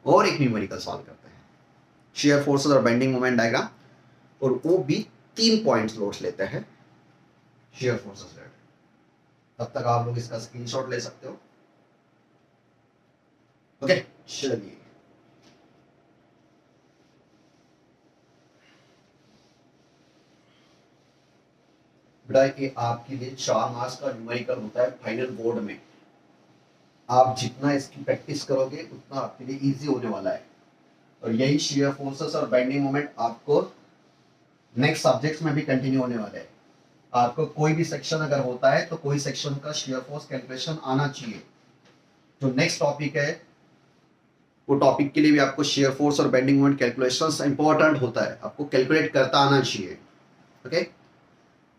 और एक न्यूमेरिकल सॉल्व करते हैं, शेयर फोर्सेस और बेंडिंग मोमेंट डायग्राम, और वो भी 3 पॉइंट्स लोड लेते हैं शेयर फोर्सेस। तब तक आप लोग इसका स्क्रीनशॉट ले सकते हो। ओके, चलिए बेटा, ये आपके लिए 4 मार्क्स का न्यूमेरिकल होता है फाइनल बोर्ड में। आप जितना इसकी प्रैक्टिस करोगे उतना आपके लिए इजी होने वाला है। और यही शेयर फोर्सेस और बेंडिंग मोमेंट आपको नेक्स्ट सब्जेक्ट्स में भी कंटिन्यू होने वाले हैं। आपको कोई भी सेक्शन अगर होता है तो कोई सेक्शन का शेयर फोर्स कैलकुलेशन आना चाहिए। जो नेक्स्ट टॉपिक है वो टॉपिक के लिए भी आपको शेयर फोर्स और बेंडिंग मोमेंट कैलकुलेशंस इंपॉर्टेंट होता है, आपको कैलकुलेट करता आना चाहिए। ओके,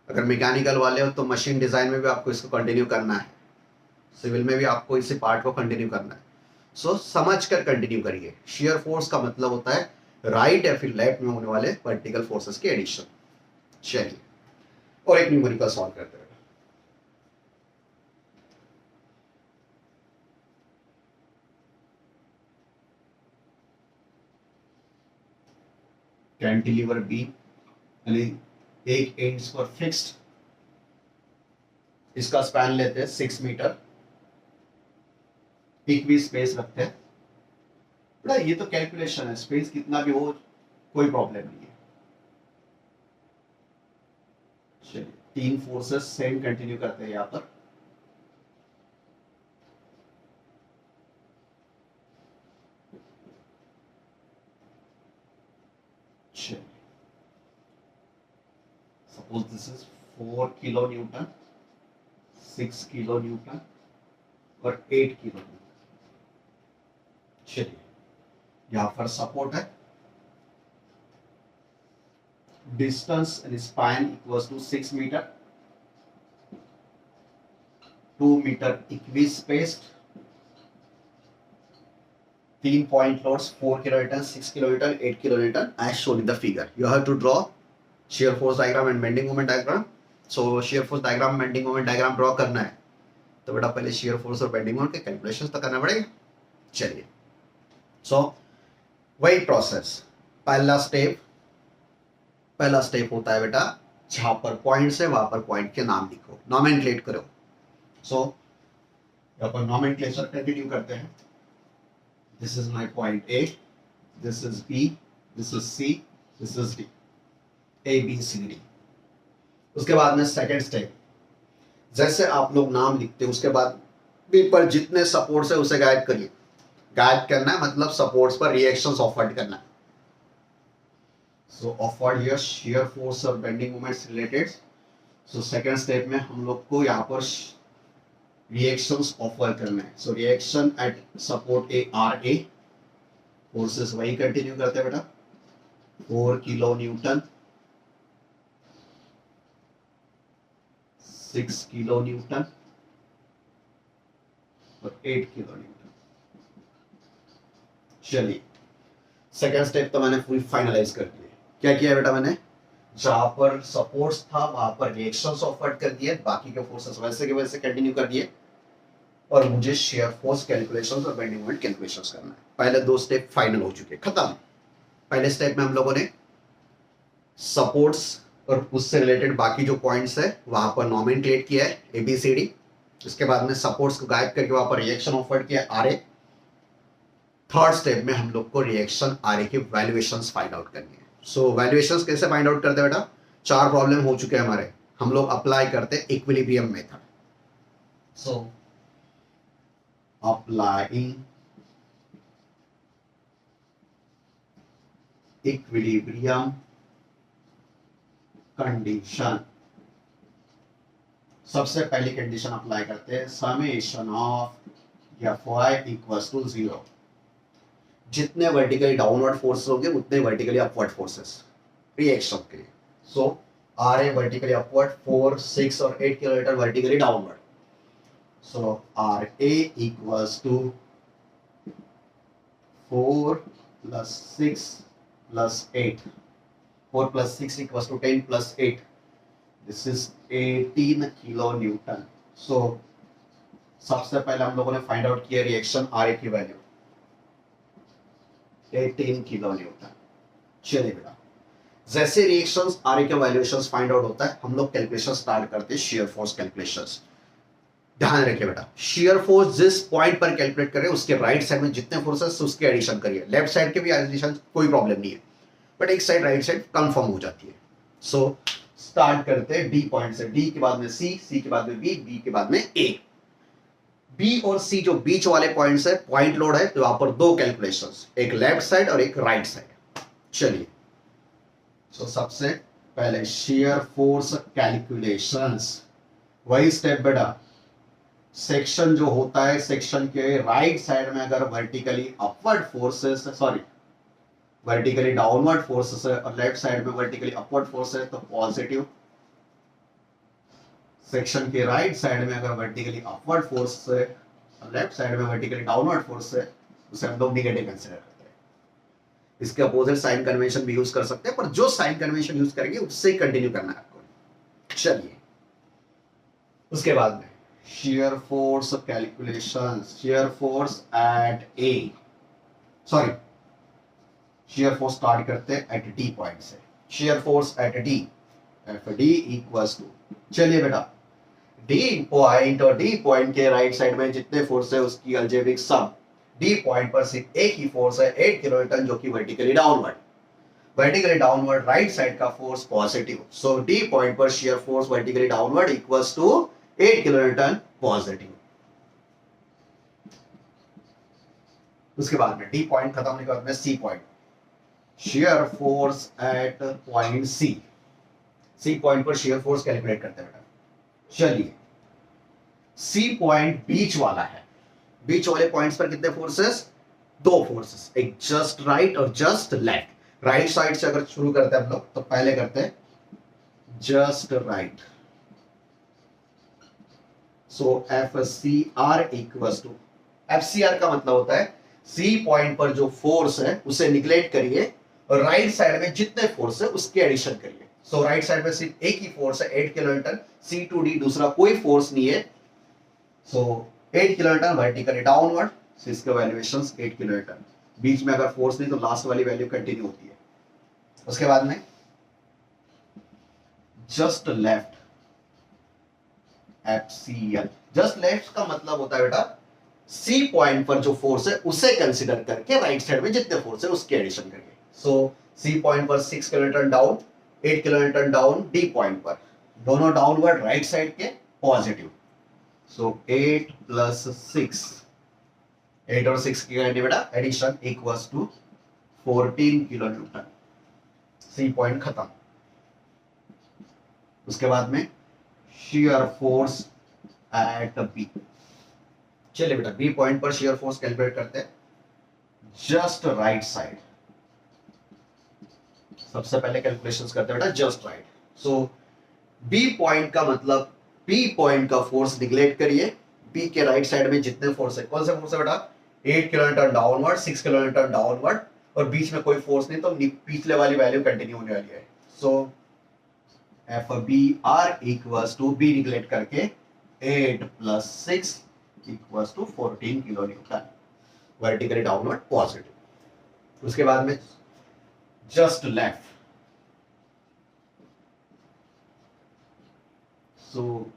अगर मैकेनिकल वाले हो तो मशीन डिजाइन में भी आपको इसको कंटिन्यू करना है, सिविल में भी आपको इसी पार्ट को कंटिन्यू करना है। सो समझ कर कंटिन्यू करिए। शेयर फोर्स का मतलब होता है राइट या फिर लेफ्ट में होने वाले वर्टिकल फोर्सेस के एडिशन। चलिए, और एक न्यूमेरिकल सॉल्व करते हैं। कैंटिलीवर बीम, यानी एक एंड्स पर फिक्स्ड, इसका स्पैन लेते हैं 6 मीटर, इक्वी स्पेस रखते हैं। बेटा ये तो कैलकुलेशन है, स्पेस कितना भी हो कोई प्रॉब्लम नहीं है। चलिए, 3 फोर्सेस सेम कंटिन्यू करते हैं यहां पर। Suppose this is 4 kilo newton, 6 kilo newton और 8 किलो न्यूटन। चलिए, यहां पर सपोर्ट है, distance and span equals to 6 metre, 2 metre equispaced, 3 point loads, 4 kilonewton, 6 kilonewton, 8 kilonewton as shown in the figure. You have to draw shear force diagram and bending moment diagram. So shear force diagram, bending moment diagram draw करना है तो बेटा पहले shear force और bending moment के calculations तो करना पड़ेगा। चलिए, सो वही प्रोसेस। पहला स्टेप होता है बेटा, जहां पर पॉइंट्स है वहां पर पॉइंट के नाम लिखो, नॉमेनक्लेट करो। सो यहाँ पर नॉमेनक्लेचर कंटिन्यू करते हैं। This is my point A, this is B, this is C, this is D, A B C D. उसके बाद में सेकेंड स्टेप, जैसे आप लोग नाम लिखते हैं उसके बाद बी पर जितने सपोर्ट्स है उसे गाइड करिए। गाइड करना है मतलब सपोर्ट्स पर रिएक्शंस ऑफर्ड करना है। सो ऑफर्ड हियर शियर फोर्स और bending moments related. So second step में हम लोग को यहाँ पर रिएक्शंस ऑफर करना है। So reaction at support A R A, forces वही कंटिन्यू करते हैं बेटा, 4 किलो न्यूटन, 6 किलो न्यूटन और 8 किलो न्यूटन। चलिए सेकेंड स्टेप तो मैंने पूरी फाइनलाइज कर दी है। क्या किया बेटा मैंने, जहां पर सपोर्ट्स था वहां पर रिएक्शंस ऑफर कर दिए, बाकी के फोर्सेस वैसे के वैसे कंटिन्यू कर दिए, और मुझे शेयर फोर्स कैलकुलेशंस और बेंडिंग मोमेंट कैलकुलेशंस करना है। पहले दो स्टेप फाइनल हो चुके, खत्म। पहले स्टेप में हम लोगों ने सपोर्ट्स और उससे रिलेटेड बाकी जो पॉइंट्स है वहां पर नॉमेनक्लेट किया है ABCD। उसके बाद में सपोर्ट्स को गायब करके वहां पर रिएक्शन ऑफर किया RA। थर्ड स्टेप में हम लोग को रिएक्शन RA की वैल्यूएशंस फाइंड आउट करनी है। सो वैल्यूएशंस कैसे फाइंड आउट करते हैं बेटा, 4 प्रॉब्लम हो चुके हैं हमारे, हम लोग अप्लाई करते हैं equilibrium method. So applying equilibrium condition, सबसे पहली कंडीशन अप्लाई करते हैं, summation of Fy equals to 0। जितने वर्टिकली डाउनवर्ड फोर्सेस होंगे उतने वर्टिकली अपवर्ड फोर्सेस रिएक्शन के लिए। सो RA वर्टिकली अपवर्ड 4, 6 और 8 kilometre vertically downward. So RA equals to 4 plus 6 plus 8, 4 plus 6 equals to 10 plus 8, this is 18 kilo newton. So सबसे पहले हम लोगों ने फाइंड आउट किया रिएक्शन RA की वैल्यू 18 किलो न्यूटन। चलिए बेटा, जैसे रिएक्शंस RA के वैल्यूएशंस फाइंड आउट होता है हम लोग कैलकुलेशन स्टार्ट करते हैं शियर फोर्स कैलकुलेशंस। ध्यान रखिए बेटा, शियर फोर्स जिस पॉइंट पर कैलकुलेट करें उसके राइट साइड में जितने फोर्सेस उसके एडिशन करिए, लेफ्ट साइड के भी एडिशन कोई प्रॉब्लम नहीं है, बट एक साइड राइट साइड कंफर्म हो जाती है। सो स्टार्ट करते हैं D पॉइंट से, D के बाद में C, C के बाद में B, B के बाद में A। बी और सी जो बीच वाले पॉइंट्स है, पॉइंट लोड है, तो वहां पर दो कैलकुलेशंस, एक लेफ्ट साइड और एक राइट साइड। चलिए सबसे पहले शियर फोर्स कैलकुलेशंस, वही स्टेप बेटा, सेक्शन जो होता है सेक्शन के राइट साइड में अगर vertically upward forces, sorry vertically downward forces है और लेफ्ट साइड में वर्टिकली अपवर्ड फोर्स है तो पॉजिटिव, सेक्शन के राइट साइड में अगर वर्टिकली अपवर्ड फोर्स है और लेफ्ट साइड में वर्टिकली डाउनवर्ड फोर्स है उसे हम लोग नेगेटिव कंसीडर करते हैं। इसके अपोजिट साइन कन्वेंशन भी यूज कर सकते हैं, पर जो साइन कन्वेंशन यूज करेंगे उससे कंटिन्यू करना है आपको। चलिए उसके बाद में shear force calculation, shear force at A, sorry shear force start करते हैं एट डी पॉइंट से। Shear force at D, F D equals to, चलिए बेटा डी पॉइंट और डी पॉइंट के राइट साइड में जितने फोर्स है उसकी अलजेब्रिक सम, डी पॉइंट पर सिर्फ एक ही फोर्स है 8 किलोन्यूटन जो कि vertically downward, vertically downward right side का force positive. So D point पर shear force vertically downward equals to 8 kilonewton positive. उसके बाद में डी पॉइंट खत्म होने के बाद में C point, shear force at point C, C point पर शियर फोर्स कैलकुलेट करते हैं बेटा। चलिए सी पॉइंट बीच वाला है, बीच वाले पॉइंट्स पर कितने फोर्सेस, दो फोर्सेस, एक जस्ट राइट और जस्ट लेफ्ट। राइट साइड से अगर शुरू करते हैं हम लोग तो पहले करते हैं just right. So F C R equals to, F C R का मतलब होता है सी पॉइंट पर जो फोर्स है उसे निगलेक्ट करिए और राइट साइड में जितने फोर्स है उसके एडिशन करिए। सो राइट साइड में सिर्फ एक ही फोर्स है 8 किलोन्यूटन, सी टू डी दूसरा कोई फोर्स नहीं है। सो 8 किलोन्यूटन वर्टिकली डाउनवर्ड, सो इसके वैल्यूएशंस 8 किलोन्यूटन, बीच में अगर फोर्स नहीं तो लास्ट वाली वैल्यू कंटिन्यू होती है। उसके बाद में just left, F C L, just left का मतलब होता है बेटा सी पॉइंट पर जो फोर्स है उसे कंसिडर करके राइट साइड में जितने फोर्स है उसके एडिशन करिए। सो सी पॉइंट पर 6 kilonewton down, 8 kilonewton down D point पर, दोनों डाउनवर्ड राइट साइड के पॉजिटिव। सो 8 प्लस 6, 8 और 6 की बेटा addition equals to 14 kilo newton. C point खत्म। उसके बाद में shear फोर्स एट बी। चलिए बेटा बी पॉइंट पर shear फोर्स कैलकुलेट करते हैं। जस्ट राइट साइड, सबसे पहले कैलकुलेशंस करते हैं बेटा जस्ट राइट। सो बी पॉइंट का मतलब बी पॉइंट का फोर्स निगलेक्ट करिए। बी के राइट साइड में जितने फोर्स है, कौन से फोर्स है बेटा? 8 किलोमीटर डाउनवर्ड, 6 किलोमीटर डाउनवर्ड, और बीच में कोई फोर्स नहीं, तो पिछले वाली वैल्यू कंटिन्यू होने वाली है। So F B R equals to B neglect करके 8 plus 6 equals to 14 kilo newton, vertically downward positive. उसके बाद में just left, so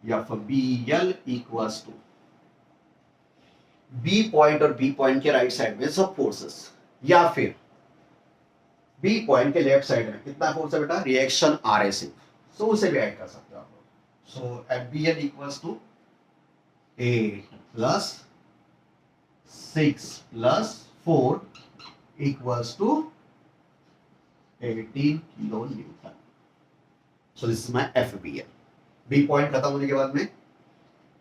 F B L equals to B point और बी पॉइंट के राइट साइड में सब फोर्सेस, या फिर बी पॉइंट के लेफ्ट साइड में कितना फोर्स है बेटा? रिएक्शन आर एस, सो उसे भी ऐड कर सकते हो आप लोग। So F B L equals to 8 plus 6 plus 4 equals to 18 kilo newton. So this is my F B L. B point खत्म होने के बाद में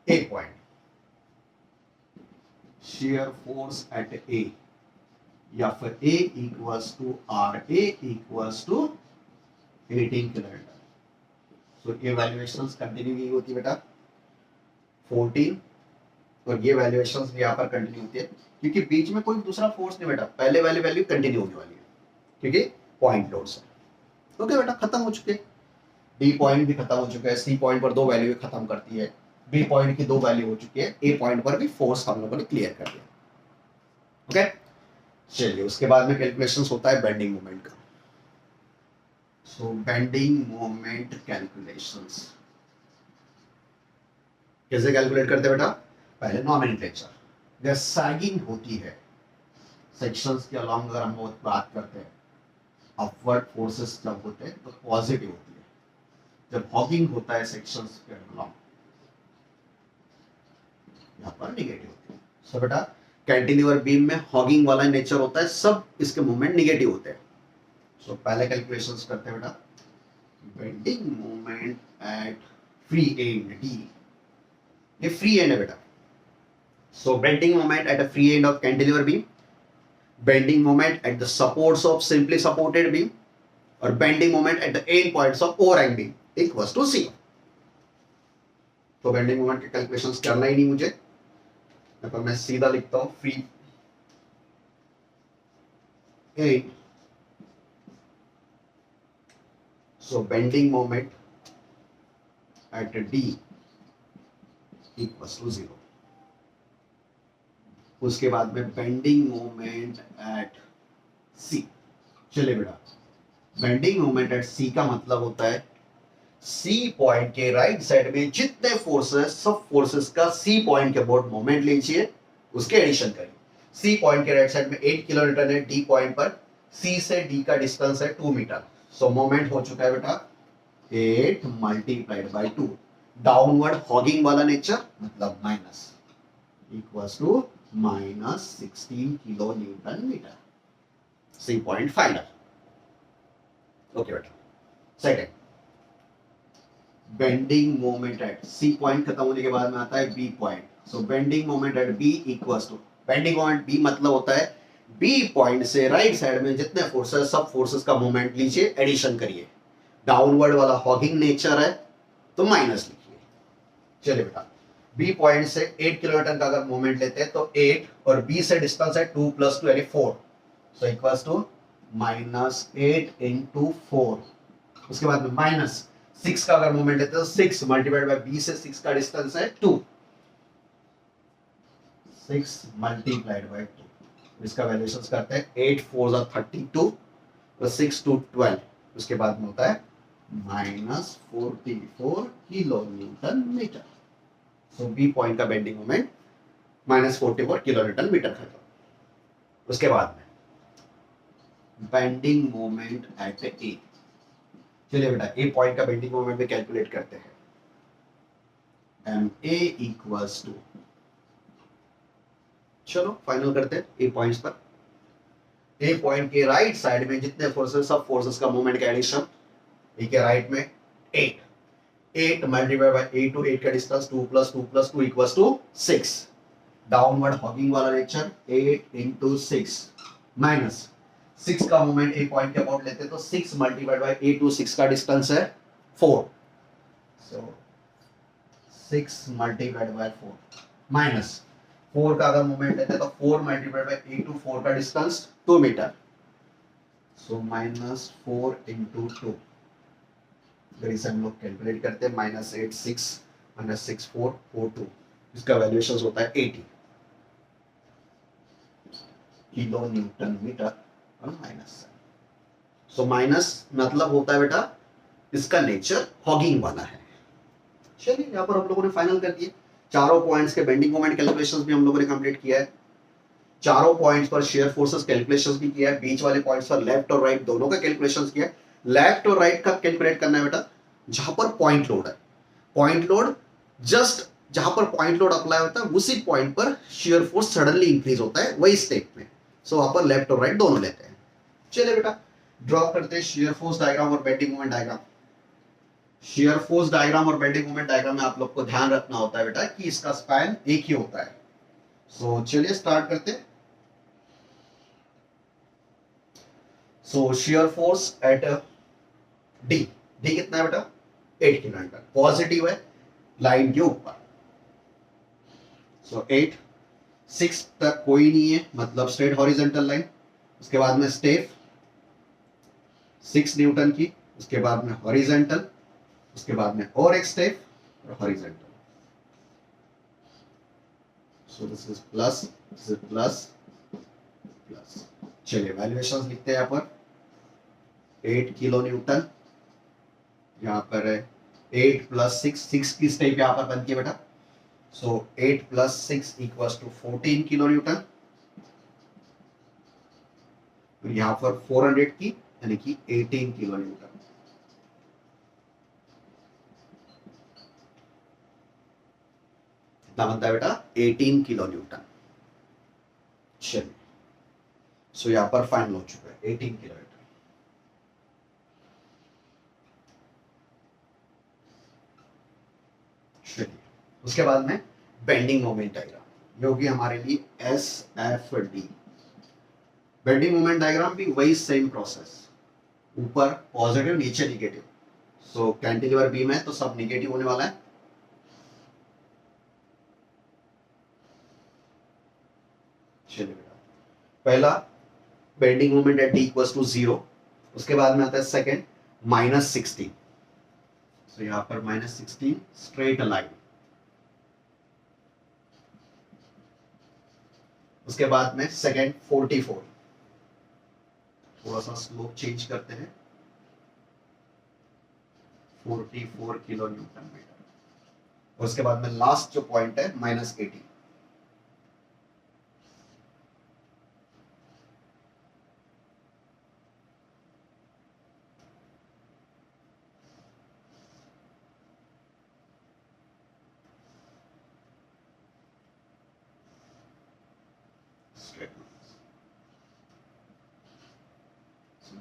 A point, shear force at A, या फिर A equals to RA equals to 18 kilometre. So ये valuations continue ही होती है बेटा 14, और ये वैल्यूएशंस भी यहाँ पर कंटिन्यू होती है, क्योंकि बीच में कोई दूसरा फोर्स नहीं बेटा, पहले वाली वैल्यू कंटिन्यू होने वाली है क्योंकि पॉइंट लोड से। ओके बेटा, खत्म हो चुके। डी पॉइंट भी खत्म हो चुका है, सी पॉइंट पर 2 वैल्यू खत्म करती है, बी पॉइंट की 2 वैल्यू हो चुकी है, ए पॉइंट पर भी फोर्स हम लोगों ने क्लियर कर दिया। ओके चलिए, उसके बाद में कैलकुलेशंस होता है बेंडिंग मोमेंट का। सो बेंडिंग मोमेंट कैलकुलेशंस कैसे कैलकुलेट करते हैं बेटा? पहले नॉमेनक्लेचर, जब सैगिंग होती है सेक्शंस के अलोंग, अगर हम लोग बात करते हैं अपवर्ड फोर्सेस जब होते हैं तो पॉजिटिव होती है, जब हॉगिंग होता है सेक्शंस के अलोंग यहाँ पर निगेटिव होती है। सो बेटा कैंटिलीवर बीम में हॉगिंग वाला नेचर होता है, सब इसके मूवमेंट निगेटिव होते हैं। सो पहले कैलकुलेशंस करते हैं बेटा bending moment at free end D, ये फ्री एंड है बेटा। So bending moment at a free end of cantilever beam, bending moment at the supports of simply supported beam, और bending moment at the end points of overhang beam equals to C. तो bending moment के calculations करना ही नहीं मुझे, तो मैं सीधा लिखता हूं free end, so bending moment at D equals to 0। उसके बाद में बेंडिंग मोमेंट एट सी। चलिए बेटा, बेंडिंग मोमेंट एट सी का मतलब होता है सी पॉइंट के राइट साइड में जितने फोर्सेस, सब फोर्सेस का सी पॉइंट के बोर्ड मोमेंट लीजिए, उसके एडिशन करिए। सी पॉइंट के राइट साइड में 8 किलो न्यूटन है, डी पॉइंट पर सी से डी का डिस्टेंस है 2 मीटर। सो मोमेंट हो चुका है बेटा 8 मल्टीप्लाइड बाय 2, डाउनवर्ड हॉगिंग वाला नेचर मतलब minus, equals to minus 16 kilo newton metre. C point final. Okay बेटा, second bending moment at C point खत्म होने के बाद में आता है B point. So bending moment at B equals to, bending moment B मतलब होता है बी पॉइंट से राइट साइड में जितने फोर्सेस, सब फोर्सेस का मोमेंट लीजिए, एडिशन करिए। डाउनवर्ड वाला हॉगिंग नेचर है तो माइनस लिखिए। चलिए बेटा, बी पॉइंट से 8 किलोमीटर का अगर मोमेंट लेते हैं तो 8, और बी से डिस्टेंस है 2 प्लस 2 यानी 4, so equals to minus 8 into 4। उसके बाद में माइनस 6 का अगर मोमेंट लेते हैं तो 6 मल्टीप्लाइड बाय बी से 6 का डिस्टेंस है 2, 6 मल्टीप्लाइड बाय 2, इसका वैल्यूएशंस करते हैं 8 4 जा 32 प्लस 6 2 12, उसके बाद में होता है minus 44 kilo newton metre. So B point का bending moment -44 kilo newton metre खत्म। उसके बाद में बेंडिंग मोमेंट एट ए। चलिए बेटा ए पॉइंट का बेंडिंग मोमेंट भी कैलकुलेट करते हैं। एम ए इक्वल्स टू, चलो फाइनल करते हैं ए पॉइंट्स पर। ए पॉइंट के राइट साइड में जितने फोर्सेस, सब फोर्सेस का मोमेंट का एडिशन, ए के राइट में 8 मल्टीप्लाई बाय 8 टू 8 का distance 2 + 2 + 2 equals to 6। Downward hogging वाला रिएक्शन 8 × 6 माइनस 6 का मोमेंट ए पॉइंट के अबाउट लेते हैं तो 6 मल्टीप्लाई बाय 8 टू 6 का डिस्टेंस है 4, सो 6 मल्टीप्लाइड बाय 4 माइनस 4 का अगर मोमेंट लेते हैं तो 4 मल्टीप्लाइड बाय 8 टू 4 का डिस्टेंस 2 मीटर, सो -4 × 2। अगर इसे हम लोग कैलकुलेट करते हैं -8 6 -6 4 4 2, इसका वैल्यूएशन होता है 80 किलो न्यूटन मीटर और माइनस। सो माइनस मतलब होता है बेटा इसका नेचर हॉगिंग वाला है। चलिए यहाँ पर हम लोगों ने फाइनल कर दिए। चारों पॉइंट्स के बेंडिंग मोमेंट कैलकुलेशंस भी हम लोगों ने कंप्लीट किया है। चारों पॉइंट्स पर शेयर फोर्सेस कैलकुलेशंस भी किया है। बीच वाले पॉइंट्स पर लेफ्ट और राइट दोनों का कैलकुलेशंस किया है। लेफ्ट और राइट कब कैलकुलेट करना है बेटा? जहां पर पॉइंट लोड है। पॉइंट लोड जस्ट जहां पर पॉइंट लोड अप्लाई होता है उसी पॉइंट पर शेयर फोर्स सडनली इंक्रीज होता है, वही स्टेप में। सो वहां पर लेफ्ट और राइट दोनों लेते हैं। चलिए बेटा ड्रॉ करते हैं शेयर फोर्स डायग्राम और bending moment diagram. Share force diagram और बेंडिंग मोमेंट डायग्राम में आप लोग को ध्यान रखना होता है बेटा कि इसका स्पैन एक ही होता है। सो चलिए स्टार्ट करते हैं। सो shear force at D, D कितना है बेटा? 8 किलोमीटर। पॉजिटिव है लाइन के ऊपर। सो 8 6 तक कोई नहीं है, मतलब स्ट्रेट हॉरिजॉन्टल लाइन। उसके बाद में स्टेप 6 न्यूटन की, उसके बाद में हॉरिजॉन्टल, उसके बाद में और एक स्टेप और horizontal. So this is plus, this is plus plus. चलिए वैल्यूएशंस लिखते हैं यहाँ पर। 8 किलो न्यूटन, यहाँ पर है 8 + 6, 6 की स्टेप यहाँ पर बनती है बेटा। सो 8 + 6 इक्वल्स टू 14 किलो न्यूटन। यहाँ पर 400 की यानी कि 18 किलो न्यूटन। कितना बनता है बेटा? 18 किलो न्यूटन। चलिए सो यहाँ पर फाइनल हो चुका है 18 किलो न्यूटन। चलिए उसके बाद में बेंडिंग मोमेंट डायग्राम, जो कि हमारे लिए SFD। बेंडिंग मोमेंट डायग्राम भी वही सेम प्रोसेस, ऊपर पॉजिटिव नीचे निगेटिव। सो कैंटिलीवर बीम है तो सब निगेटिव होने वाला है। चलिए बेटा पहला bending moment at D equals to 0। उसके बाद में आता है सेकंड -16। सो यहां पर -16 स्ट्रेट लाइन। उसके बाद में सेकंड 44, थोड़ा सा स्लोप चेंज करते हैं, 44 किलो न्यूटन मीटर। उसके बाद में लास्ट जो पॉइंट है -18।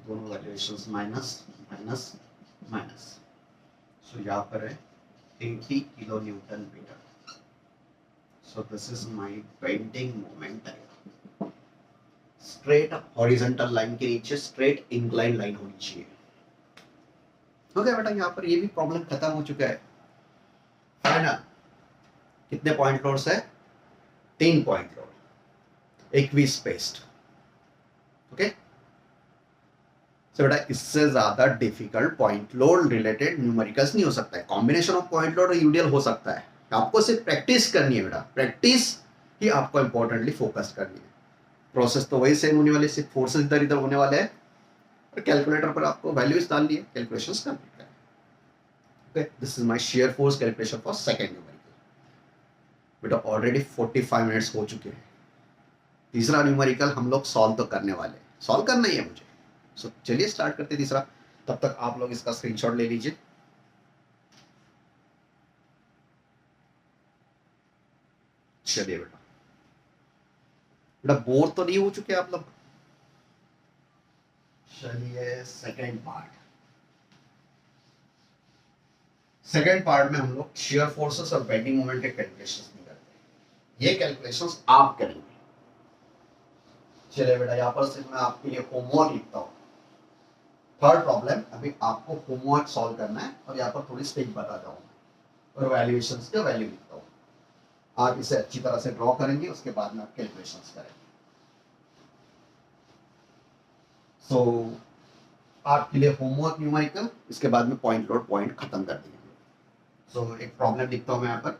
दोनों valuations minus minus minus. So यहाँ पर है 80 kilo newton metre. So this is my bending moment diagram. Straight horizontal line के नीचे स्ट्रेट इंक्लाइन लाइन होनी चाहिए। हो गया बेटा, यहाँ पर ये भी प्रॉब्लम खत्म हो चुका है। फाइनल कितने पॉइंट लोड्स है? 3 point load, equi spaced. Okay तो बेटा इससे ज्यादा difficult point load related numericals नहीं हो सकता है। कॉम्बिनेशन ऑफ पॉइंट लोड और यूडीएल हो सकता है। आपको सिर्फ प्रैक्टिस करनी है बेटा, प्रैक्टिस ही आपको इंपॉर्टेंटली फोकस करनी है। प्रोसेस तो वही सेम होने वाले, सिर्फ फोर्सेस इधर इधर होने वाले हैं और कैलकुलेटर पर आपको वैल्यूज डालनी है, कैलकुलेशंस कंप्लीट करनी है। Okay this is my shear force calculation for second numerical. बेटा ऑलरेडी 45 मिनट्स हो चुके हैं। तीसरा न्यूमेरिकल हम लोग सॉल्व तो करने वाले हैं, सॉल्व करना ही है मुझे। सो चलिए स्टार्ट करते हैं तीसरा। तब तक आप लोग इसका स्क्रीनशॉट ले लीजिए। चलिए बेटा, बेटा बोर तो नहीं हो चुके आप लोग? चलिए सेकेंड पार्ट। सेकेंड पार्ट में हम लोग शियर फोर्सेस और बेंडिंग मोमेंट के कैलकुलेशंस नहीं करते, ये कैलकुलेशंस आप करेंगे। चलिए बेटा, यहां पर सिर्फ मैं आपके लिए होमवर्क लिखता हूं। थर्ड प्रॉब्लम अभी आपको होमवर्क सॉल्व करना है और यहाँ पर थोड़ी स्टेप बता जाऊंगा और वैल्यूएशंस के वैल्यू लिखता हूँ। आप इसे अच्छी तरह से ड्रॉ करेंगे, उसके बाद में आप कैलकुलेशंस करेंगे। सो आपके लिए होमवर्क न्यूमेरिकल, इसके बाद में पॉइंट लोड पॉइंट खत्म कर दिए। सो एक प्रॉब्लम लिखता हूं मैं यहाँ पर।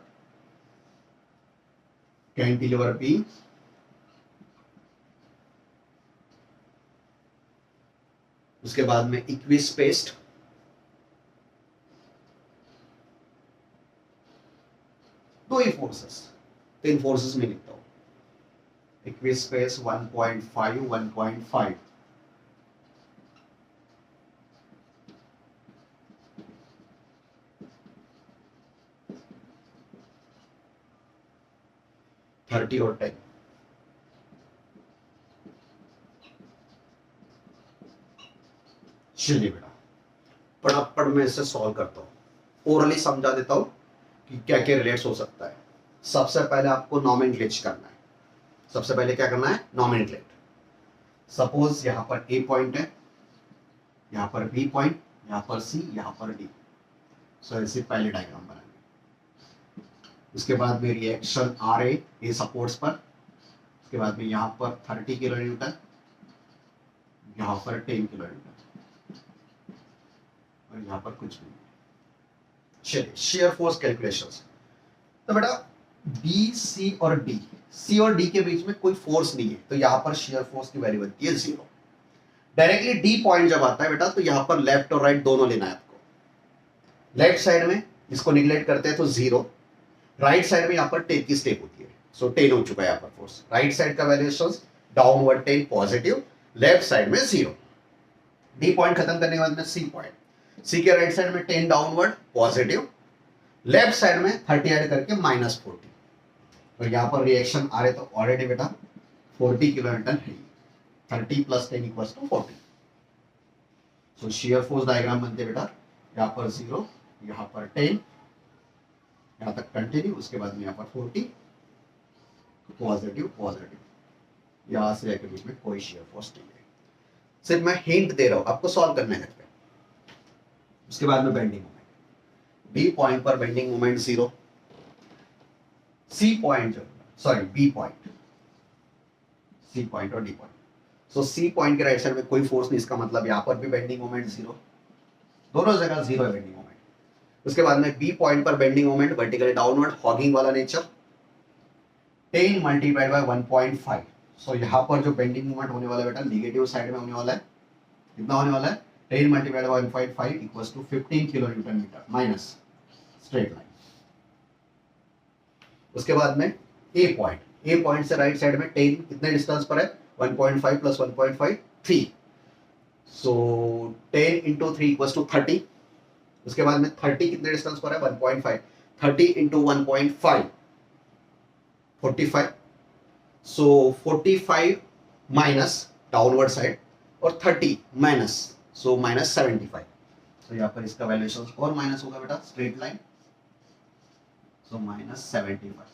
कैंटिलीवर बीम उसके बाद में इक्वी स्पेस्ड दो ही फोर्सेस, तीन फोर्सेस में लिखता हूं। इक्वी स्पेस 1.5 1.5 30 और 10। चलिए बेटा, फटाफट मैं इसे सॉल्व करता हूं, ओरली समझा देता हूं कि क्या क्या रिलेट्स हो सकता है। सबसे पहले आपको नॉमेनक्लेच करना है। सबसे पहले क्या करना है? नॉमेनक्लेट। सपोज यहां पर ए पॉइंट है, यहां पर बी पॉइंट, यहां पर सी, यहां पर डी। सो ऐसे पहले डायग्राम बनाएंगे। उसके बाद में रिएक्शन आर ए सपोर्ट्स पर, उसके बाद में यहां पर 30 किलो न्यूटन, यहां पर 10 किलो न्यूटन और यहां पर कुछ नहीं। चलिए शेयर फोर्स कैलकुलेशंस। तो बेटा बी सी और डी, सी और डी के बीच में कोई फोर्स नहीं है, तो यहां पर शेयर फोर्स की वैल्यू बनती है 0। डायरेक्टली डी पॉइंट जब आता है बेटा, तो यहां पर लेफ्ट और राइट दोनों लेना है आपको। लेफ्ट साइड में इसको निगलेक्ट करते हैं तो 0, राइट साइड में यहां पर 10 की स्टेप होती है। सो 10 हो चुका है यहां पर फोर्स। राइट साइड का valuation downward 10 positive, left side में 0। डी पॉइंट खत्म करने के बाद में सी पॉइंट, सी के राइट साइड में 10 डाउनवर्ड पॉजिटिव, लेफ्ट साइड में 30 ऐड करके -40। तो यहां पर रिएक्शन आ रहे तो ऑलरेडी बेटा 40 किलो न्यूटन है। 30 + 10 = 40। सो शियर फोर्स डायग्राम बनते बेटा, यहां पर 0, यहां पर 10, यहां तक कंटिन्यू, उसके बाद में यहां पर 40, पॉजिटिव पॉजिटिव, यहां से लेकर बीच में कोई शियर फोर्स नहीं है। सिर्फ मैं हिंट दे रहा हूं, आपको सॉल्व करना है घर पे। उसके बाद में बेंडिंग मोमेंट, बी पॉइंट पर bending moment 0, C point sorry B point, C point और D point. So C point के राइट साइड में कोई फोर्स नहीं, इसका मतलब यहां पर भी बेंडिंग मोमेंट 0, दोनों जगह 0 है बेंडिंग मोमेंट। उसके बाद में बी पॉइंट पर bending moment vertically downward, hogging वाला नेचर, 10 × 1.5। सो यहां पर जो बेंडिंग मोमेंट होने वाला है बेटा नेगेटिव साइड में होने वाला है। कितना होने वाला है? 10 × 1.5 = 15 kilo newton metre minus straight line. उसके बाद में ए पॉइंट, ए पॉइंट से राइट साइड में 10 कितने डिस्टेंस पर है? 1.5 + 1.5 3। सो 10 × 3 = 30। उसके बाद में 30 कितने डिस्टेंस पर है? 1.5, 30 × 1.5 45। सो 45 माइनस डाउनवर्ड साइड और 30 माइनस, सो -75। तो यहाँ पर इसका वैल्यूएशन और माइनस होगा बेटा, स्ट्रेट लाइन। सो -75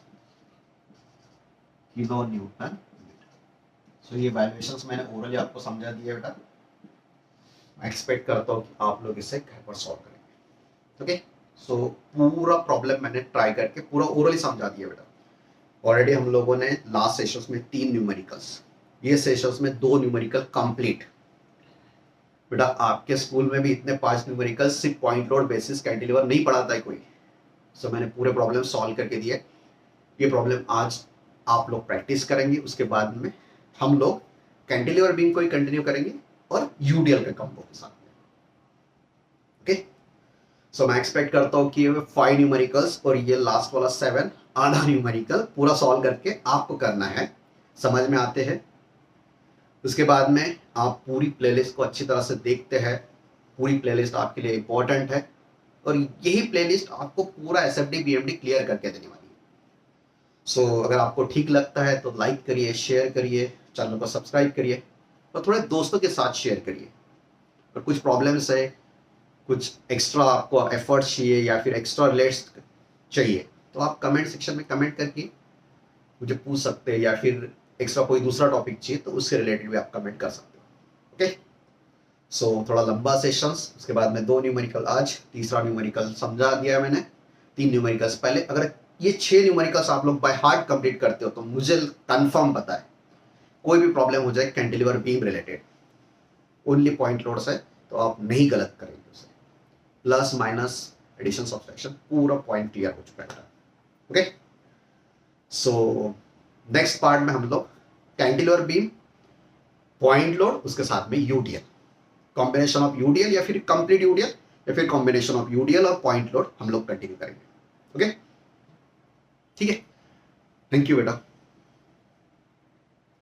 किलो न्यूटन मीटर। सो ये वैल्यूएशंस मैंने ओरली आपको समझा दिया बेटा। मैं एक्सपेक्ट करता हूँ कि आप लोग इसे घर पर सॉल्व करेंगे। ओके, सो पूरा प्रॉब्लम मैंने ट्राई करके पूरा ओरली समझा दिया बेटा। ऑलरेडी हम लोगों ने लास्ट सेशंस में 3 न्यूमेरिकल्स, ये सेशंस में 2 न्यूमेरिकल कंप्लीट। बेटा आपके स्कूल में भी इतने 5 न्यूमेरिकल सिर्फ पॉइंट लोड बेसिस कैंटिलीवर नहीं पढ़ाता है कोई। सो मैंने पूरे प्रॉब्लम सॉल्व करके दिए। ये प्रॉब्लम आज आप लोग प्रैक्टिस करेंगे, उसके बाद में हम लोग कैंटिलीवर बीम को ही कंटिन्यू करेंगे और यूडीएल के कंबो के साथ में। ओके, सो मैं एक्सपेक्ट करता हूँ कि ये 5 न्यूमेरिकल्स और ये लास्ट वाला 7 आधा न्यूमेरिकल पूरा सॉल्व करके आपको करना है, समझ में आते हैं। उसके बाद में आप पूरी प्लेलिस्ट को अच्छी तरह से देखते हैं। पूरी प्लेलिस्ट आपके लिए इंपॉर्टेंट है और यही प्लेलिस्ट आपको पूरा एसएफडी बीएमडी क्लियर करके देने वाली है। सो अगर आपको ठीक लगता है तो लाइक करिए, शेयर करिए, चैनल को सब्सक्राइब करिए और थोड़े दोस्तों के साथ शेयर करिए। और कुछ प्रॉब्लम्स है, कुछ एक्स्ट्रा आपको एफर्ट्स चाहिए या फिर एक्स्ट्रा रिलेट्स चाहिए तो आप कमेंट सेक्शन में कमेंट करके मुझे पूछ सकते हैं, या फिर एक्स्ट्रा कोई दूसरा टॉपिक चाहिए तो उससे रिलेटेड भी आप कमेंट कर सकते हो। ओके, सो थोड़ा लंबा सेशंस, उसके बाद में 2 न्यूमेरिकल आज, तीसरा न्यूमेरिकल समझा दिया मैंने, 3 न्यूमेरिकल्स पहले। अगर ये 6 न्यूमेरिकल्स आप लोग बाय हार्ट कंप्लीट करते हो तो मुझे कंफर्म पता है कोई भी प्रॉब्लम हो जाए cantilever beam related, only point loads है तो आप नहीं गलत करेंगे उसे। प्लस माइनस एडिशन सब्सट्रैक्शन पूरा पॉइंट क्लियर हो चुका है। ओके, सो नेक्स्ट पार्ट में हम लोग कैंटिलीवर बीम, पॉइंट लोड, उसके साथ में यूडीएल, कॉम्बिनेशन ऑफ यूडीएल या फिर कंप्लीट यूडीएल या फिर कॉम्बिनेशन ऑफ यूडीएल और पॉइंट लोड हम लोग कंटिन्यू करेंगे। ओके, ठीक है, थैंक यू बेटा।